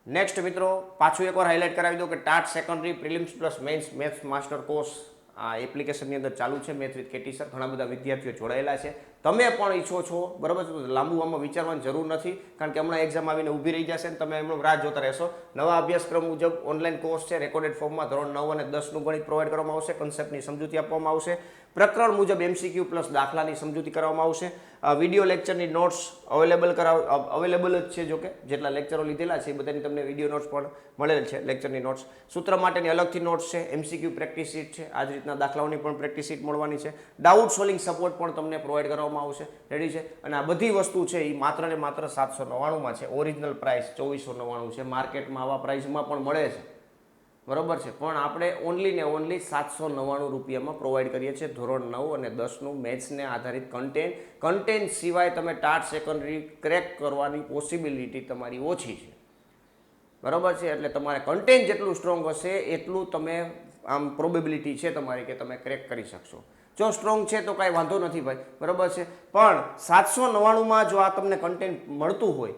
નેક્સ્ટ મિત્રો પાછું એકવાર હાઇલાઇટ કરાવી દો કે TAT secondary prelims plus men's maths master course આ એપ્લિકેશનની અંદર ચાલુ છે. મેથ વિથ કેટી સર, ઘણા બધા વિદ્યાર્થીઓ જોડાયેલા છે. તમે પણ ઈચ્છો છો બરાબર છે, લાંબુ આમાં વિચારવાની જરૂર નથી, કારણ કે હમણાં એક્ઝામ આવીને ઊભી રહી જશે ને તમે એમનો રાહ જોતા રહેશો. નવા અભ્યાસક્રમ મુજબ ઓનલાઈન કોર્સ છે. રેકોર્ડેડ ફોર્મમાં ધોરણ 9 અને 10નું ગણિત પ્રોવાઈડ કરવામાં આવશે. કન્સેપ્ટની સમજૂતી આપવામાં આવશે. પ્રકરણ મુજબ MCQ પ્લસ દાખલાની સમજૂતી કરવામાં આવશે. વિડીયો લેક્ચરની નોટ્સ અવેલેબલ જ છે. જોકે જેટલા લેક્ચરો લીધેલા છે એ બધાની તમને વિડીયો નોટ્સ પણ મળેલ છે. લેક્ચરની નોટ્સ, સૂત્ર માટેની અલગથી નોટ્સ છે. MCQ પ્રેક્ટિસ શીટ છે. આ જ રીતના દાખલાઓની પણ પ્રેક્ટિસ શીટ મળવાની છે. ડાઉટ સોલ્વિંગ સપોર્ટ પણ તમને પ્રોવાઈડ કરવામાં આવશે. રેડી છે? અને આ બધી વસ્તુ છે એ માત્ર ને માત્ર 799 છે. ઓરિજિનલ પ્રાઇસ 2499 છે. માર્કેટમાં આવા પ્રાઇસમાં પણ મળે છે બરોબર છે, પણ આપણે ઓનલી ને ઓનલી 799 રૂપિયામાં પ્રોવાઈડ કરીએ છીએ ધોરણ 9 અને 10નું મેથ્સને આધારિત કન્ટેન્ટ સિવાય તમે ટાટ સેકન્ડરી ક્રેક કરવાની પોસિબિલિટી તમારી ઓછી છે બરોબર છે. એટલે તમારે કન્ટેન્ટ જેટલું સ્ટ્રોંગ હશે એટલું તમે આમ પ્રોબેબિલિટી છે તમારી કે તમે ક્રેક કરી શકશો. જો સ્ટ્રોંગ છે તો કાંઈ વાંધો નથી ભાઈ બરોબર છે, પણ 799માં જો આ તમને કન્ટેન્ટ મળતું હોય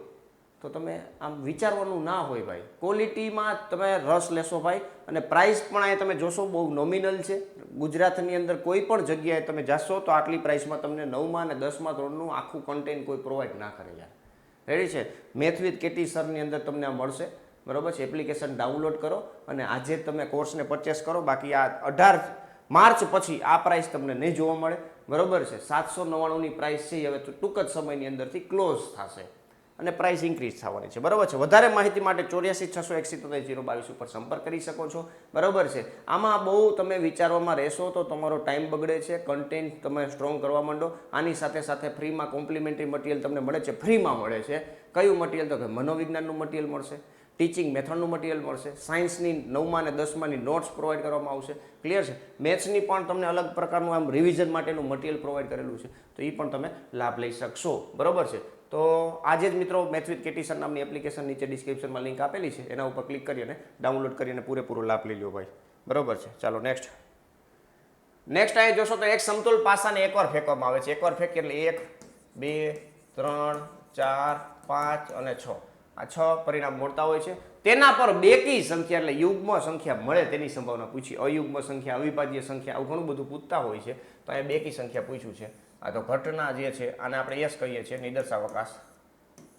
તો તમે આમ વિચારવાનું ના હોય ભાઈ. ક્વોલિટીમાં તમે રસ લેશો ભાઈ, અને પ્રાઇસ પણ અહીંયા તમે જોશો બહુ નોમિનલ છે. ગુજરાતની અંદર કોઈ પણ જગ્યાએ તમે જશો તો આટલી પ્રાઇસમાં તમને 9માં અને 10માં ધોરણનું આખું કન્ટેન્ટ કોઈ પ્રોવાઈડ ના કરે યાર. રેડી છે? મેથ વિથ કેટી સરની અંદર તમને આ મળશે બરોબર છે. એપ્લિકેશન ડાઉનલોડ કરો અને આજે તમે કોર્સને પરચેસ કરો. બાકી આ 18 માર્ચ પછી આ પ્રાઇસ તમને નહીં જોવા મળે બરોબર છે. 799ની પ્રાઇસ છે હવે ટૂંક જ સમયની અંદરથી ક્લોઝ થશે અને પ્રાઇસ ઇન્ક્રીઝ થવાની છે બરોબર છે. વધારે માહિતી માટે 84 671 022 ઉપર સંપર્ક કરી શકો છો બરોબર છે. આમાં બહુ તમે વિચારવામાં રહેશો તો તમારો ટાઈમ બગડે છે. કન્ટેન્ટ તમે સ્ટ્રોંગ કરવા માંડો. આની સાથે સાથે ફ્રીમાં કોમ્પ્લિમેન્ટરી મટીરિયલ તમને મળે છે. ફ્રીમાં મળે છે. કયું મટીરિયલ? તો કે મનોવિજ્ઞાનનું મટીરિયલ મળશે, ટીચિંગ મેથડનું મટીરિયલ મળશે, સાયન્સની 9માં અને 10માની નોટ્સ પ્રોવાઈડ કરવામાં આવશે. ક્લિયર છે? મેથ્સની પણ તમને અલગ પ્રકારનું આમ રિવિઝન માટેનું મટીરિયલ પ્રોવાઈડ કરેલું છે, તો એ પણ તમે લાભ લઈ શકશો બરોબર છે. તો આજે જ મિત્રો મેથ વિથ કેટી સર નામની એપ્લિકેશન નીચે ડિસ્ક્રિપ્શનમાં લિંક આપેલી છે, એના ઉપર ક્લિક કરી અને ડાઉનલોડ કરીને પૂરેપૂરો લાભ લઈ લો ભાઈ બરોબર છે. ચાલો નેક્સ્ટ અહીં જોશો તો એક સમતોલ પાસાને એકવાર ફેંકવામાં આવે છે. એકવાર ફેંકી એટલે 1 2 3 4 5 અને 6 આ 6 પરિણામ મળતા હોય છે. તેના પર બેકી સંખ્યા એટલે યુગ્મ સંખ્યા મળે તેની સંભાવના પૂછી. અયુગ્મ સંખ્યા, અવિભાજ્ય સંખ્યા આવું ઘણું બધું પૂછતા હોય છે. તો અહીંયા બેકી સંખ્યા પૂછ્યું છે. આ તો ઘટના જે છે આને આપણે યસ કહીએ છીએ. નિદર્શાવકાશ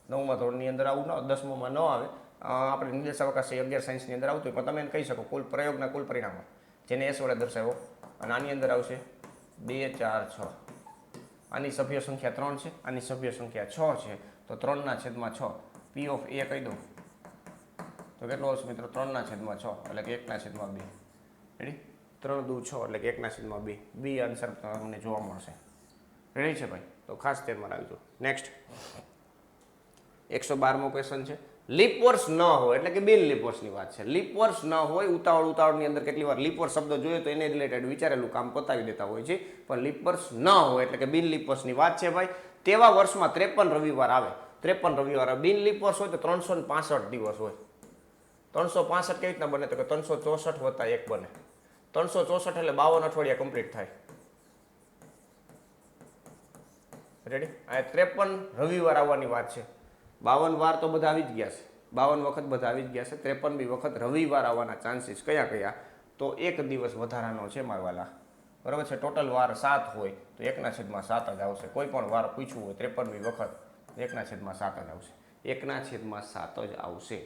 9મા ધોરણની અંદર આવું ન, 10મામાં ન આવે. આપણે નિદર્શાવકાશ 11 સાયન્સની અંદર આવતું હોય, પણ તમે એને કહી શકો કુલ પ્રયોગના કુલ પરિણામો જેને એસ વડે દર્શાવ્યો. અને આની અંદર આવશે 2 4 6. આની સભ્ય સંખ્યા 3 છે, આની સભ્ય સંખ્યા 6 છે, તો 3/6. P ઓફ A કહી દો તો કેટલો આવશે મિત્રો? 3/6 એટલે કે 1/2. રેડી? 3 દુ 6 એટલે કે 1/2. બી આન્સર તમને જોવા મળશે. રેડી છે ભાઈ? તો ખાસ ધ્યાનમાં રાખજો. નેક્સ્ટ 112મો ક્વેશ્ચન છે. લીપ વર્ષ ન હોય એટલે કે બિન લીપ વર્ષની વાત છે. લીપ વર્ષ ન હોય, ઉતાવળની અંદર કેટલી વાર લીપ વર્ષ શબ્દ જોઈએ તો એને રિલેટેડ વિચારેલું કામ પતાવી દેતા હોય છે, પણ લીપ વર્ષ ન હોય એટલે કે બિન લીપ વર્ષની વાત છે ભાઈ. તેવા વર્ષમાં 53 રવિવાર આવે. 53 રવિવાર આવે. બિન લીપ વર્ષ હોય તો 365 દિવસ હોય. 365 કેવી રીતના બને? તો કે 364 વત્તા 1 બને. 364 એટલે 52 અઠવાડિયા કમ્પ્લીટ થાય. રેડી? આ 53 રવિવાર આવવાની વાત છે. 52 વાર તો બધા આવી જ ગયા છે. 52 વખત બધા આવી જ ગયા છે. 53મી વખત રવિવાર આવવાના ચાન્સીસ કયા? તો એક દિવસ વધારાનો છે મારવાલા બરાબર છે. ટોટલ વાર 7 હોય તો 1/7 જ આવશે. કોઈ પણ વાર પૂછવું હોય 53મી વખત 1/7 જ આવશે. 1/7 જ આવશે.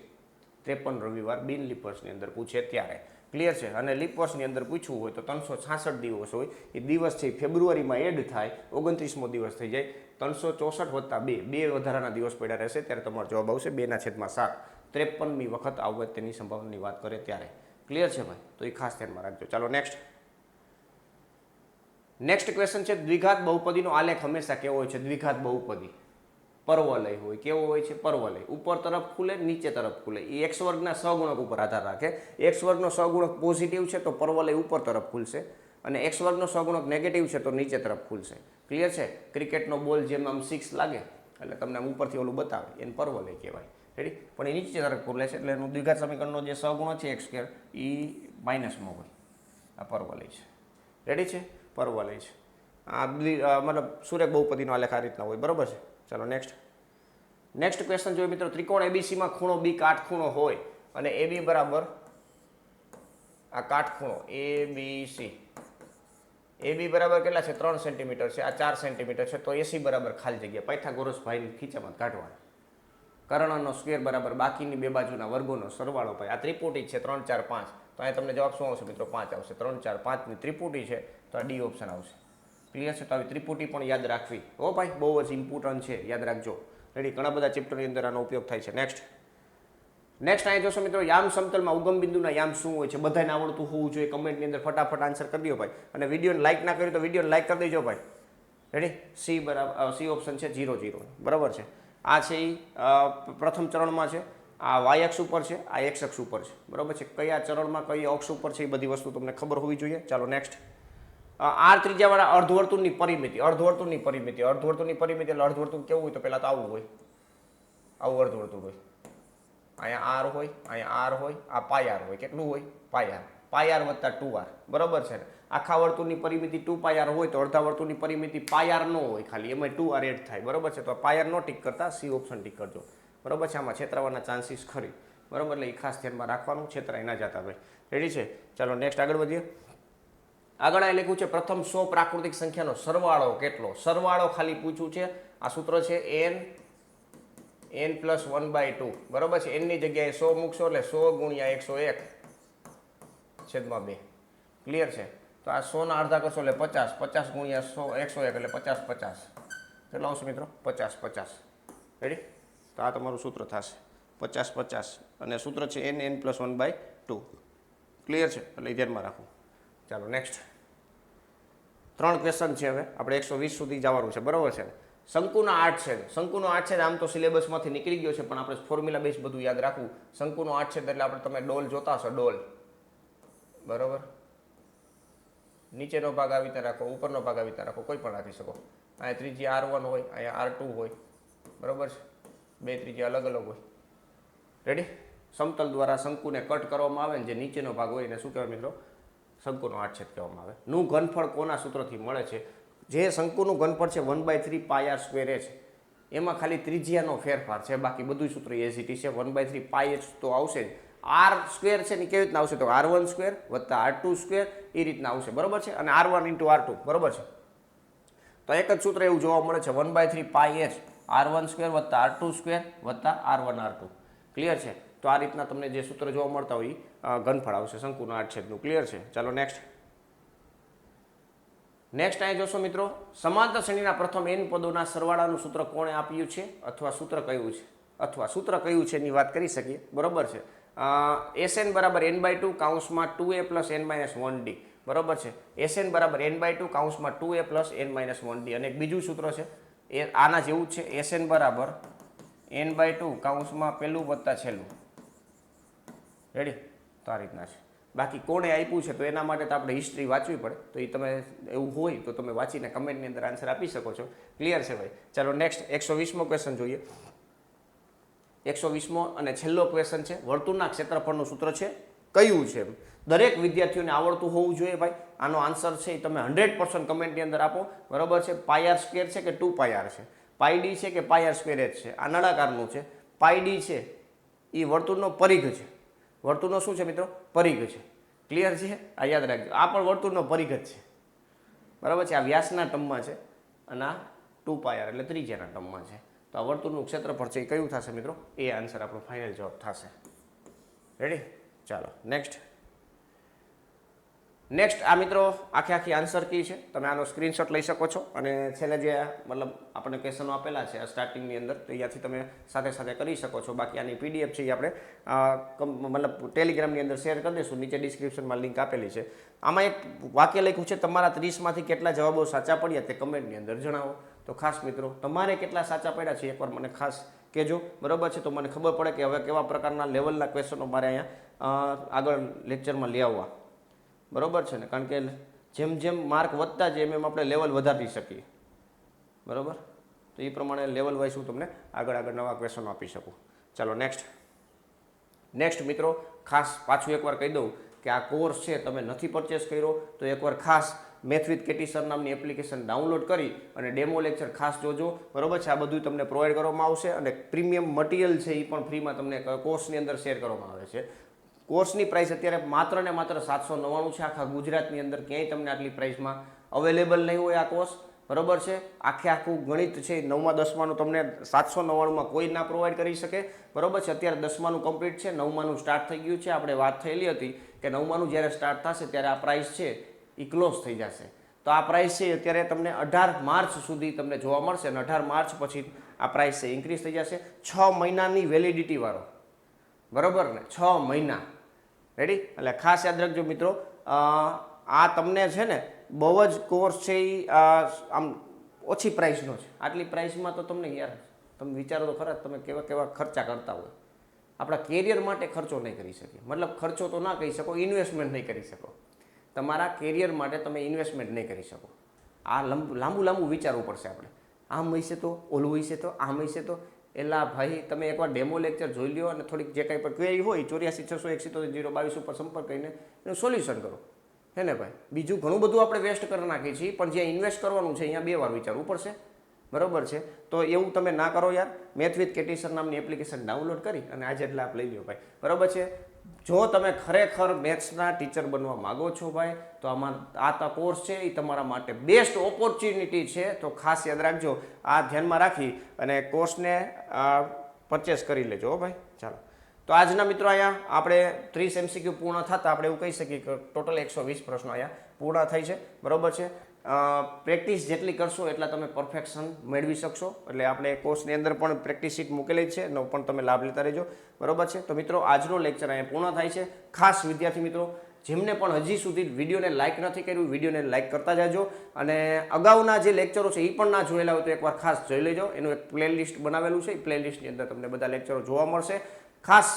53 રવિવાર બિન લીપ વર્ષની અંદર પૂછે ત્યારે. ક્લિયર છે? અને લીપ વર્ષની અંદર પૂછવું હોય તો 366 દિવસ હોય. એ દિવસ છે ફેબ્રુઆરીમાં એડ થાય, 29મો દિવસ થઈ જાય. 364 વત્તા 2 વધારાના દિવસ પડ્યા રહેશે ત્યારે તમારો જવાબ આવશે 2/7. 53મી વખત આવે તેની સંભાવનાની વાત કરે ત્યારે. ક્લિયર છે ભાઈ? તો એ ખાસ ધ્યાનમાં રાખજો. ચાલો નેક્સ્ટ ક્વેશ્ચન છે. દ્વિઘાત બહુપદીનો આલેખ હંમેશા કેવો હોય છે? દ્વિઘાત બહુપદી પર્વલય હોય. કેવો હોય છે? પર્વલય. ઉપર તરફ ખુલે, નીચે તરફ ખુલે. એ x વર્ગના સહગુણક ઉપર આધાર રાખે. x વર્ગનો સહગુણક પોઝિટિવ છે તો પર્વલય ઉપર તરફ ખુલશે, અને x વર્ગનો સહગુણક નેગેટિવ છે તો નીચે તરફ ખુલશે. ક્લિયર છે? ક્રિકેટનો બોલ જેમ આમ 6 લાગે એટલે તમને આમ ઉપરથી ઓલું બતાવે એને પરવલય કહેવાય. રેડી? પણ એ નીચે તરફ ખુલે છે એટલે એનું દ્વિઘાત સમીકરણનો જે સહગુણક છે x સ્ક્વેર એ માઇનસમાં હોય. આ પરવલય છે. રેડી છે? પરવલય છે. આ મતલબ સુરેખ બહુપદીનો આલેખ આ રીતના હોય. બરાબર છે? ચાલો નેક્સ્ટ ક્વેશ્ચન જોઈએ મિત્રો. ત્રિકોણ એબીસીમાં ખૂણો બી કાટખૂણો હોય અને એબી બરાબર આ કાટખૂણો એબીસી, એબી બરાબર કેટલા છે? 3 સેન્ટીમીટર છે. આ 4 સેન્ટીમીટર છે. તો એસી બરાબર ખાલી જગ્યા પાયથાગોરસ ભાઈની ખીચામાં કાઢવાના. કર્ણનો સ્ક્વેર બરાબર બાકીની બે બાજુના વર્ગોનો સરવાળો પાય. આ ત્રિપુટી છે 3 4 5. તો અહીંયા તમને જવાબ શું આવશે મિત્રો? 5 આવશે. 3 4 5 ની ત્રિપુટી છે તો આ ડી ઓપ્શન આવશે. ક્લિયર છે? તો આવી ત્રિપુટી પણ યાદ રાખવી. ઓ ભાઈ બહુ જ ઇમ્પોર્ટન્ટ છે, યાદ રાખજો. રેડી? ઘણા બધા ચેપ્ટરની અંદર આનો ઉપયોગ થાય છે. નેક્સ્ટ અહીંયા જોશો મિત્રો, યામ સમતલમાં ઉગમ બિંદુના યામ શું હોય છે? બધાને આવડતું હોવું જોઈએ. કમેન્ટની અંદર ફટાફટ આન્સર કરી દો ભાઈ. અને વિડીયોને લાઇક ના કર્યું તો વિડીયોને લાઇક કરી દેજો ભાઈ. રેડી? સી બરાબર સી ઓપ્શન છે 0 0. બરાબર છે? આ છે એ પ્રથમ ચરણમાં છે. આ વાય અક્ષ ઉપર છે, આ એક્સ અક્ષ ઉપર છે. બરાબર છે? કયા ચરણમાં કઈ અક્ષ ઉપર છે એ બધી વસ્તુ તમને ખબર હોવી જોઈએ. ચાલો નેક્સ્ટ. આર ત્રિજ્યાવાળા અર્ધવર્તુળની પરિમિતિ. અર્ધવર્તુળની પરિમિતિ એટલે અર્ધવર્તુળ કેવું હોય? તો પહેલાં તો આવું હોય. આવું અર્ધવર્તુળ હોય. અહીંયા આર હોય, અહીંયા આર હોય, આ પાય આર હોય. કેટલું હોય? પાય આર વત્તા 2r. બરાબર છે ને? આખા વર્તુળની પરિમિતિ 2πr હોય તો અડધા વર્તુળની પરિમિતિ πr ન હોય, ખાલી એમાં 2r એડ થાય. બરાબર છે? તો πr નો ટીક કરતા સી ઓપ્શન ટીક કરજો. બરાબર છે? આમાં છેતરાવાના ચાન્સીસ ખરી. બરાબર? એટલે એ ખાસ ધ્યાનમાં રાખવાનું, છેતરાઈ ના જતા ભાઈ. રેડી છે? ચાલો નેક્સ્ટ આગળ વધીએ. આગળ આ લખ્યું છે પ્રથમ 100 પ્રાકૃતિક સંખ્યાનો સરવાળો કેટલો? સરવાળો ખાલી પૂછ્યું છે. આ સૂત્ર છે n + 1/2. બરાબર છે? n ની જગ્યાએ 100 મૂકશો એટલે 100 ગુણ્યા 101 છેદમાં 2. ક્લિયર છે? તો આ 100 ના અડધા કરશો એટલે 50. 50 ગુણ્યા 100 101 એટલે 50 50. કેટલો આવશે મિત્રો? 50 50. રેડી? તો આ તમારું સૂત્ર થશે 50 50. અને સૂત્ર છે n + 1/2. ક્લિયર છે? એટલે ધ્યાનમાં રાખો. ચાલો નેક્સ્ટ. 3 ક્વેશ્ચન છે. હવે આપણે 120 સુધી જવાનું છે. બરાબર છે? શંકુના 8 છેદ. શંકુનો 8 છેદ આમ તો સિલેબસમાંથી નીકળી ગયો છે, પણ આપણે ફોર્મ્યુલા બેઝ બધું યાદ રાખવું. શંકુનો 8 છેદ એટલે આપણે તમે ડોલ જોતા હશો. ડોલ. બરાબર? નીચેનો ભાગ આવી રીતે રાખો, ઉપરનો ભાગ આવી રીતે રાખો, કોઈ પણ રાખી શકો. અહીંયા ત્રિજ્યા R1 હોય, અહીંયા R2 હોય. બરાબર છે? બે ત્રિજ્યા અલગ અલગ હોય. રેડી? સમતલ દ્વારા શંકુને કટ કરવામાં આવે ને જે નીચેનો ભાગ હોય એને શું કહેવાય મિત્રો? શંકુનો 8 છેદ કહેવામાં આવે. નું ઘનફળ કોના સૂત્રથી મળે છે? જે શંકુનું ઘનફળ છે 1/3 πr²h. એમાં ખાલી ત્રિજ્યાનો ફેરફાર છે, બાકી બધું સૂત્ર એઝ ઇટ ઇઝ છે. 1/3 πh તો આવશે જ. r² છે ને કેવી રીતના આવશે? તો r1² વત્તા r2² એ રીતના આવશે. બરાબર છે? અને r1 × r2. બરાબર છે? તો એક જ સૂત્ર એવું જોવા મળે છે 1/3 πh r1² વત્તા r2² વત્તા r1 r2. ક્લિયર છે? તો આ રીતના તમને જે સૂત્ર જોવા મળતા હોય એ ઘનફળ આવશે શંકુનો 8 છેદનું. ક્લિયર છે? ચાલો નેક્સ્ટ અહીંયા જોશો મિત્રો, સમાંતર શ્રેણીના પ્રથમ n પદોના સરવાળાનું સૂત્ર કોણે આપ્યું છે? અથવા સૂત્ર કયું છે એની વાત કરી શકીએ. બરાબર છે? Sn બરાબર n/2 કૌંસમાં 2a + n - 1d. બરાબર છે? Sn બરાબર n/2 કૌંસમાં 2a + n - 1d. અને એક બીજું સૂત્ર છે એ આના જેવું જ છે. Sn બરાબર n/2 કૌંસમાં પહેલું વત્તા છેલ્લું. રેડી? તો આ રીતના છે. બાકી કોણે આપ્યું છે તો એના માટે તો આપણે હિસ્ટ્રી વાંચવી પડે. તો એ તમે એવું હોય તો તમે વાંચીને કમેન્ટની અંદર આન્સર આપી શકો છો. ક્લિયર છે ભાઈ? ચાલો નેક્સ્ટ 120મો ક્વેશ્ચન જોઈએ. 120મો અને છેલ્લો ક્વેશ્ચન છે. વર્તુળના ક્ષેત્રફળનું સૂત્ર છે કયું છે? દરેક વિદ્યાર્થીઓને આવડતું હોવું જોઈએ ભાઈ. આનો આન્સર છે એ તમે 100% કમેન્ટની અંદર આપો. બરાબર છે? πr² છે કે 2πr છે? πd છે કે πr²h છે? આ નળાકારનું છે. πd છે એ વર્તુળનો પરિઘ છે. વર્તુળનો શું છે મિત્રો? પરિઘ છે. ક્લિયર છે? આ યાદ રાખજો. આ પણ વર્તુળનો પરિઘ જ છે. બરાબર છે? આ વ્યાસના ટર્મમાં છે અને આ 2πr એટલે ત્રિજ્યાના ટર્મમાં છે. તો આ વર્તુળનું ક્ષેત્રફળ છે એ કયું થશે મિત્રો? એ આન્સર આપણો ફાઇનલ જવાબ થશે. રેડી? ચાલો નેક્સ્ટ આ મિત્રો આખી આન્સર કી છે. તમે આનો સ્ક્રીનશોટ લઈ શકો છો અને છેલ્લે જે મતલબ આપણને ક્વેશ્ચનો આપેલા છે સ્ટાર્ટિંગની અંદર તો અહીંયાથી તમે સાથે કરી શકો છો. બાકી આની PDF છે એ આપણે મતલબ ટેલિગ્રામની અંદર શેર કરી દઈશું. નીચે ડિસ્ક્રિપ્શનમાં લિંક આપેલી છે. આમાં એક વાક્ય લખ્યું છે તમારા 30માંથી કેટલા જવાબો સાચા પડ્યા તે કમેન્ટની અંદર જણાવો. તો ખાસ મિત્રો તમારે કેટલા સાચા પડ્યા છે એકવાર મને ખાસ કહેજો. બરાબર છે? તો મને ખબર પડે કે હવે કેવા પ્રકારના લેવલના ક્વેશ્ચનો મારે અહીંયા આગળ લેક્ચરમાં લઈ આવવા. બરાબર છે ને? કારણ કે જેમ માર્ક વધતા જાય એમ આપણે લેવલ વધારી શકીએ. બરાબર? તો તો એ પ્રમાણે લેવલ વાઇઝ હું તમને આગળ નવા ક્વેશ્ચનો આપી શકું. ચાલો નેક્સ્ટ મિત્રો, ખાસ પાછું એકવાર કહી દઉં કે આ કોર્સ છે તમે નથી પરચેસ કર્યો તો એકવાર ખાસ મેથ વિથ કેટી સર નામની એપ્લિકેશન ડાઉનલોડ કરી અને ડેમો લેક્ચર ખાસ જોજો, બરોબર છે. આ બધું તમને પ્રોવાઈડ કરવામાં આવશે અને પ્રીમિયમ મટીરિયલ છે એ પણ ફ્રીમાં તમને કોર્સની અંદર શેર કરવામાં આવે છે. કોર્સની પ્રાઇસ અત્યારે માત્ર ને માત્ર 799 છે. આખા ગુજરાતની અંદર ક્યાંય તમને આટલી પ્રાઇસમાં અવેલેબલ નહીં હોય આ કોર્સ, બરોબર છે. આખું ગણિત છે 9મા 10માનું તમને 799માં કોઈ ના પ્રોવાઈડ કરી શકે, બરોબર છે. અત્યારે 10માનું કમ્પ્લીટ છે, 9માનું સ્ટાર્ટ થઈ ગયું છે. આપણે વાત થયેલી હતી કે 9માનું જ્યારે સ્ટાર્ટ થશે ત્યારે આ પ્રાઇસ છે એ ક્લોઝ થઈ જશે. તો આ પ્રાઇસ છે અત્યારે તમને 18 માર્ચ સુધી તમને જોવા મળશે અને 18 માર્ચ પછી આ પ્રાઇસ છે ઇન્ક્રીઝ થઈ જશે. 6 મહિનાની વેલિડિટી વાળો, બરોબર ને, 6 મહિના. રેડી? એટલે ખાસ યાદ રાખજો મિત્રો, આ તમને છે ને બહુ જ કોર્સ છે એ આમ ઓછી પ્રાઇસનો છે. આટલી પ્રાઇસમાં તો તમને યાર તમે વિચારો તો ખરા તમે કેવા ખર્ચા કરતા હોય. આપણા કેરિયર માટે ખર્ચો નહીં કરી શકીએ, મતલબ ખર્ચો તો ના કહી શકો, ઇન્વેસ્ટમેન્ટ નહીં કરી શકો. તમારા કેરિયર માટે તમે ઇન્વેસ્ટમેન્ટ નહીં કરી શકો. આ લાંબુ વિચારવું પડશે આપણે. આમ હશે તો ઓલું હશે તો આમ હશે તો. એલા ભાઈ તમે એકવાર ડેમો લેક્ચર જોઈ લ્યો અને થોડીક જે કાંઈ પણ ક્વેરી હોય 84 601 022 ઉપર સંપર્ક કરીને એનું સોલ્યુશન કરો. હે ને ભાઈ, બીજું ઘણું બધું આપણે વેસ્ટ કરી નાખીએ છીએ, પણ જ્યાં ઇન્વેસ્ટ કરવાનું છે અહીંયા 2 વાર વિચારવું પડશે, બરોબર છે. તો એવું તમે ના કરો યાર. મેથ વિથ કેટી સર નામની એપ્લિકેશન ડાઉનલોડ કરી અને આજે એટલે આપ લઈ લો ભાઈ, બરોબર છે. જો તમે ખરેખર મેથ્સના ટીચર બનવા માગો છો ભાઈ તો આ કોર્સ છે એ તમારા માટે બેસ્ટ ઓપોર્ચ્યુનિટી છે. તો ખાસ યાદ રાખજો, આ ધ્યાનમાં રાખી અને કોર્સને પરચેસ કરી લેજો ભાઈ. ચાલો, તો આજના મિત્રો અહીંયા આપણે 30 MCQ પૂર્ણ થતા આપણે એવું કહી શકીએ કે ટોટલ 120 પ્રશ્નો અહીંયા પૂર્ણ થઈ છે, બરોબર છે. પ્રેક્ટિસ જેટલી કરશો એટલા તમે પરફેક્શન મેળવી શકશો. એટલે આપણે કોર્સની અંદર પણ પ્રેક્ટિસ શીટ મૂકેલી જ છે, એનો પણ તમે લાભ લેતા રહેજો, બરોબર છે. તો મિત્રો આજનો લેક્ચર અહીંયા પૂર્ણ થાય છે. ખાસ વિદ્યાર્થી મિત્રો જેમને પણ હજી સુધી વિડીયોને લાઇક નથી કર્યું, વિડીયોને લાઇક કરતા જાજો અને અગાઉના જે લેક્ચરો છે એ પણ ના જોયેલા હોય તો એકવાર ખાસ જોઈ લેજો. એનું એક પ્લેલિસ્ટ બનાવેલું છે, એ પ્લેલિસ્ટની અંદર તમને બધા લેક્ચરો જોવા મળશે. ખાસ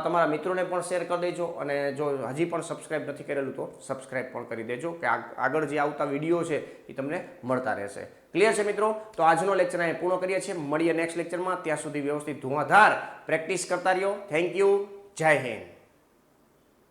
તમારા મિત્રોને પણ શેર કરી દેજો અને જો હજી પણ સબસ્ક્રાઇબ નથી કરેલું તો સબસ્ક્રાઇબ પણ કરી દેજો કે આગળ જે આવતા વિડીયો છે એ તમને મળતા રહેશે. ક્લિયર છે મિત્રો? તો આજનો લેક્ચર અહીં પૂર્ણ કરીએ છીએ. મળીએ નેક્સ્ટ લેક્ચરમાં. ત્યાં સુધી વ્યવસ્થિત ધુઆધાર પ્રેક્ટિસ કરતા રહ્યો. Thank you. જય હિન્દ.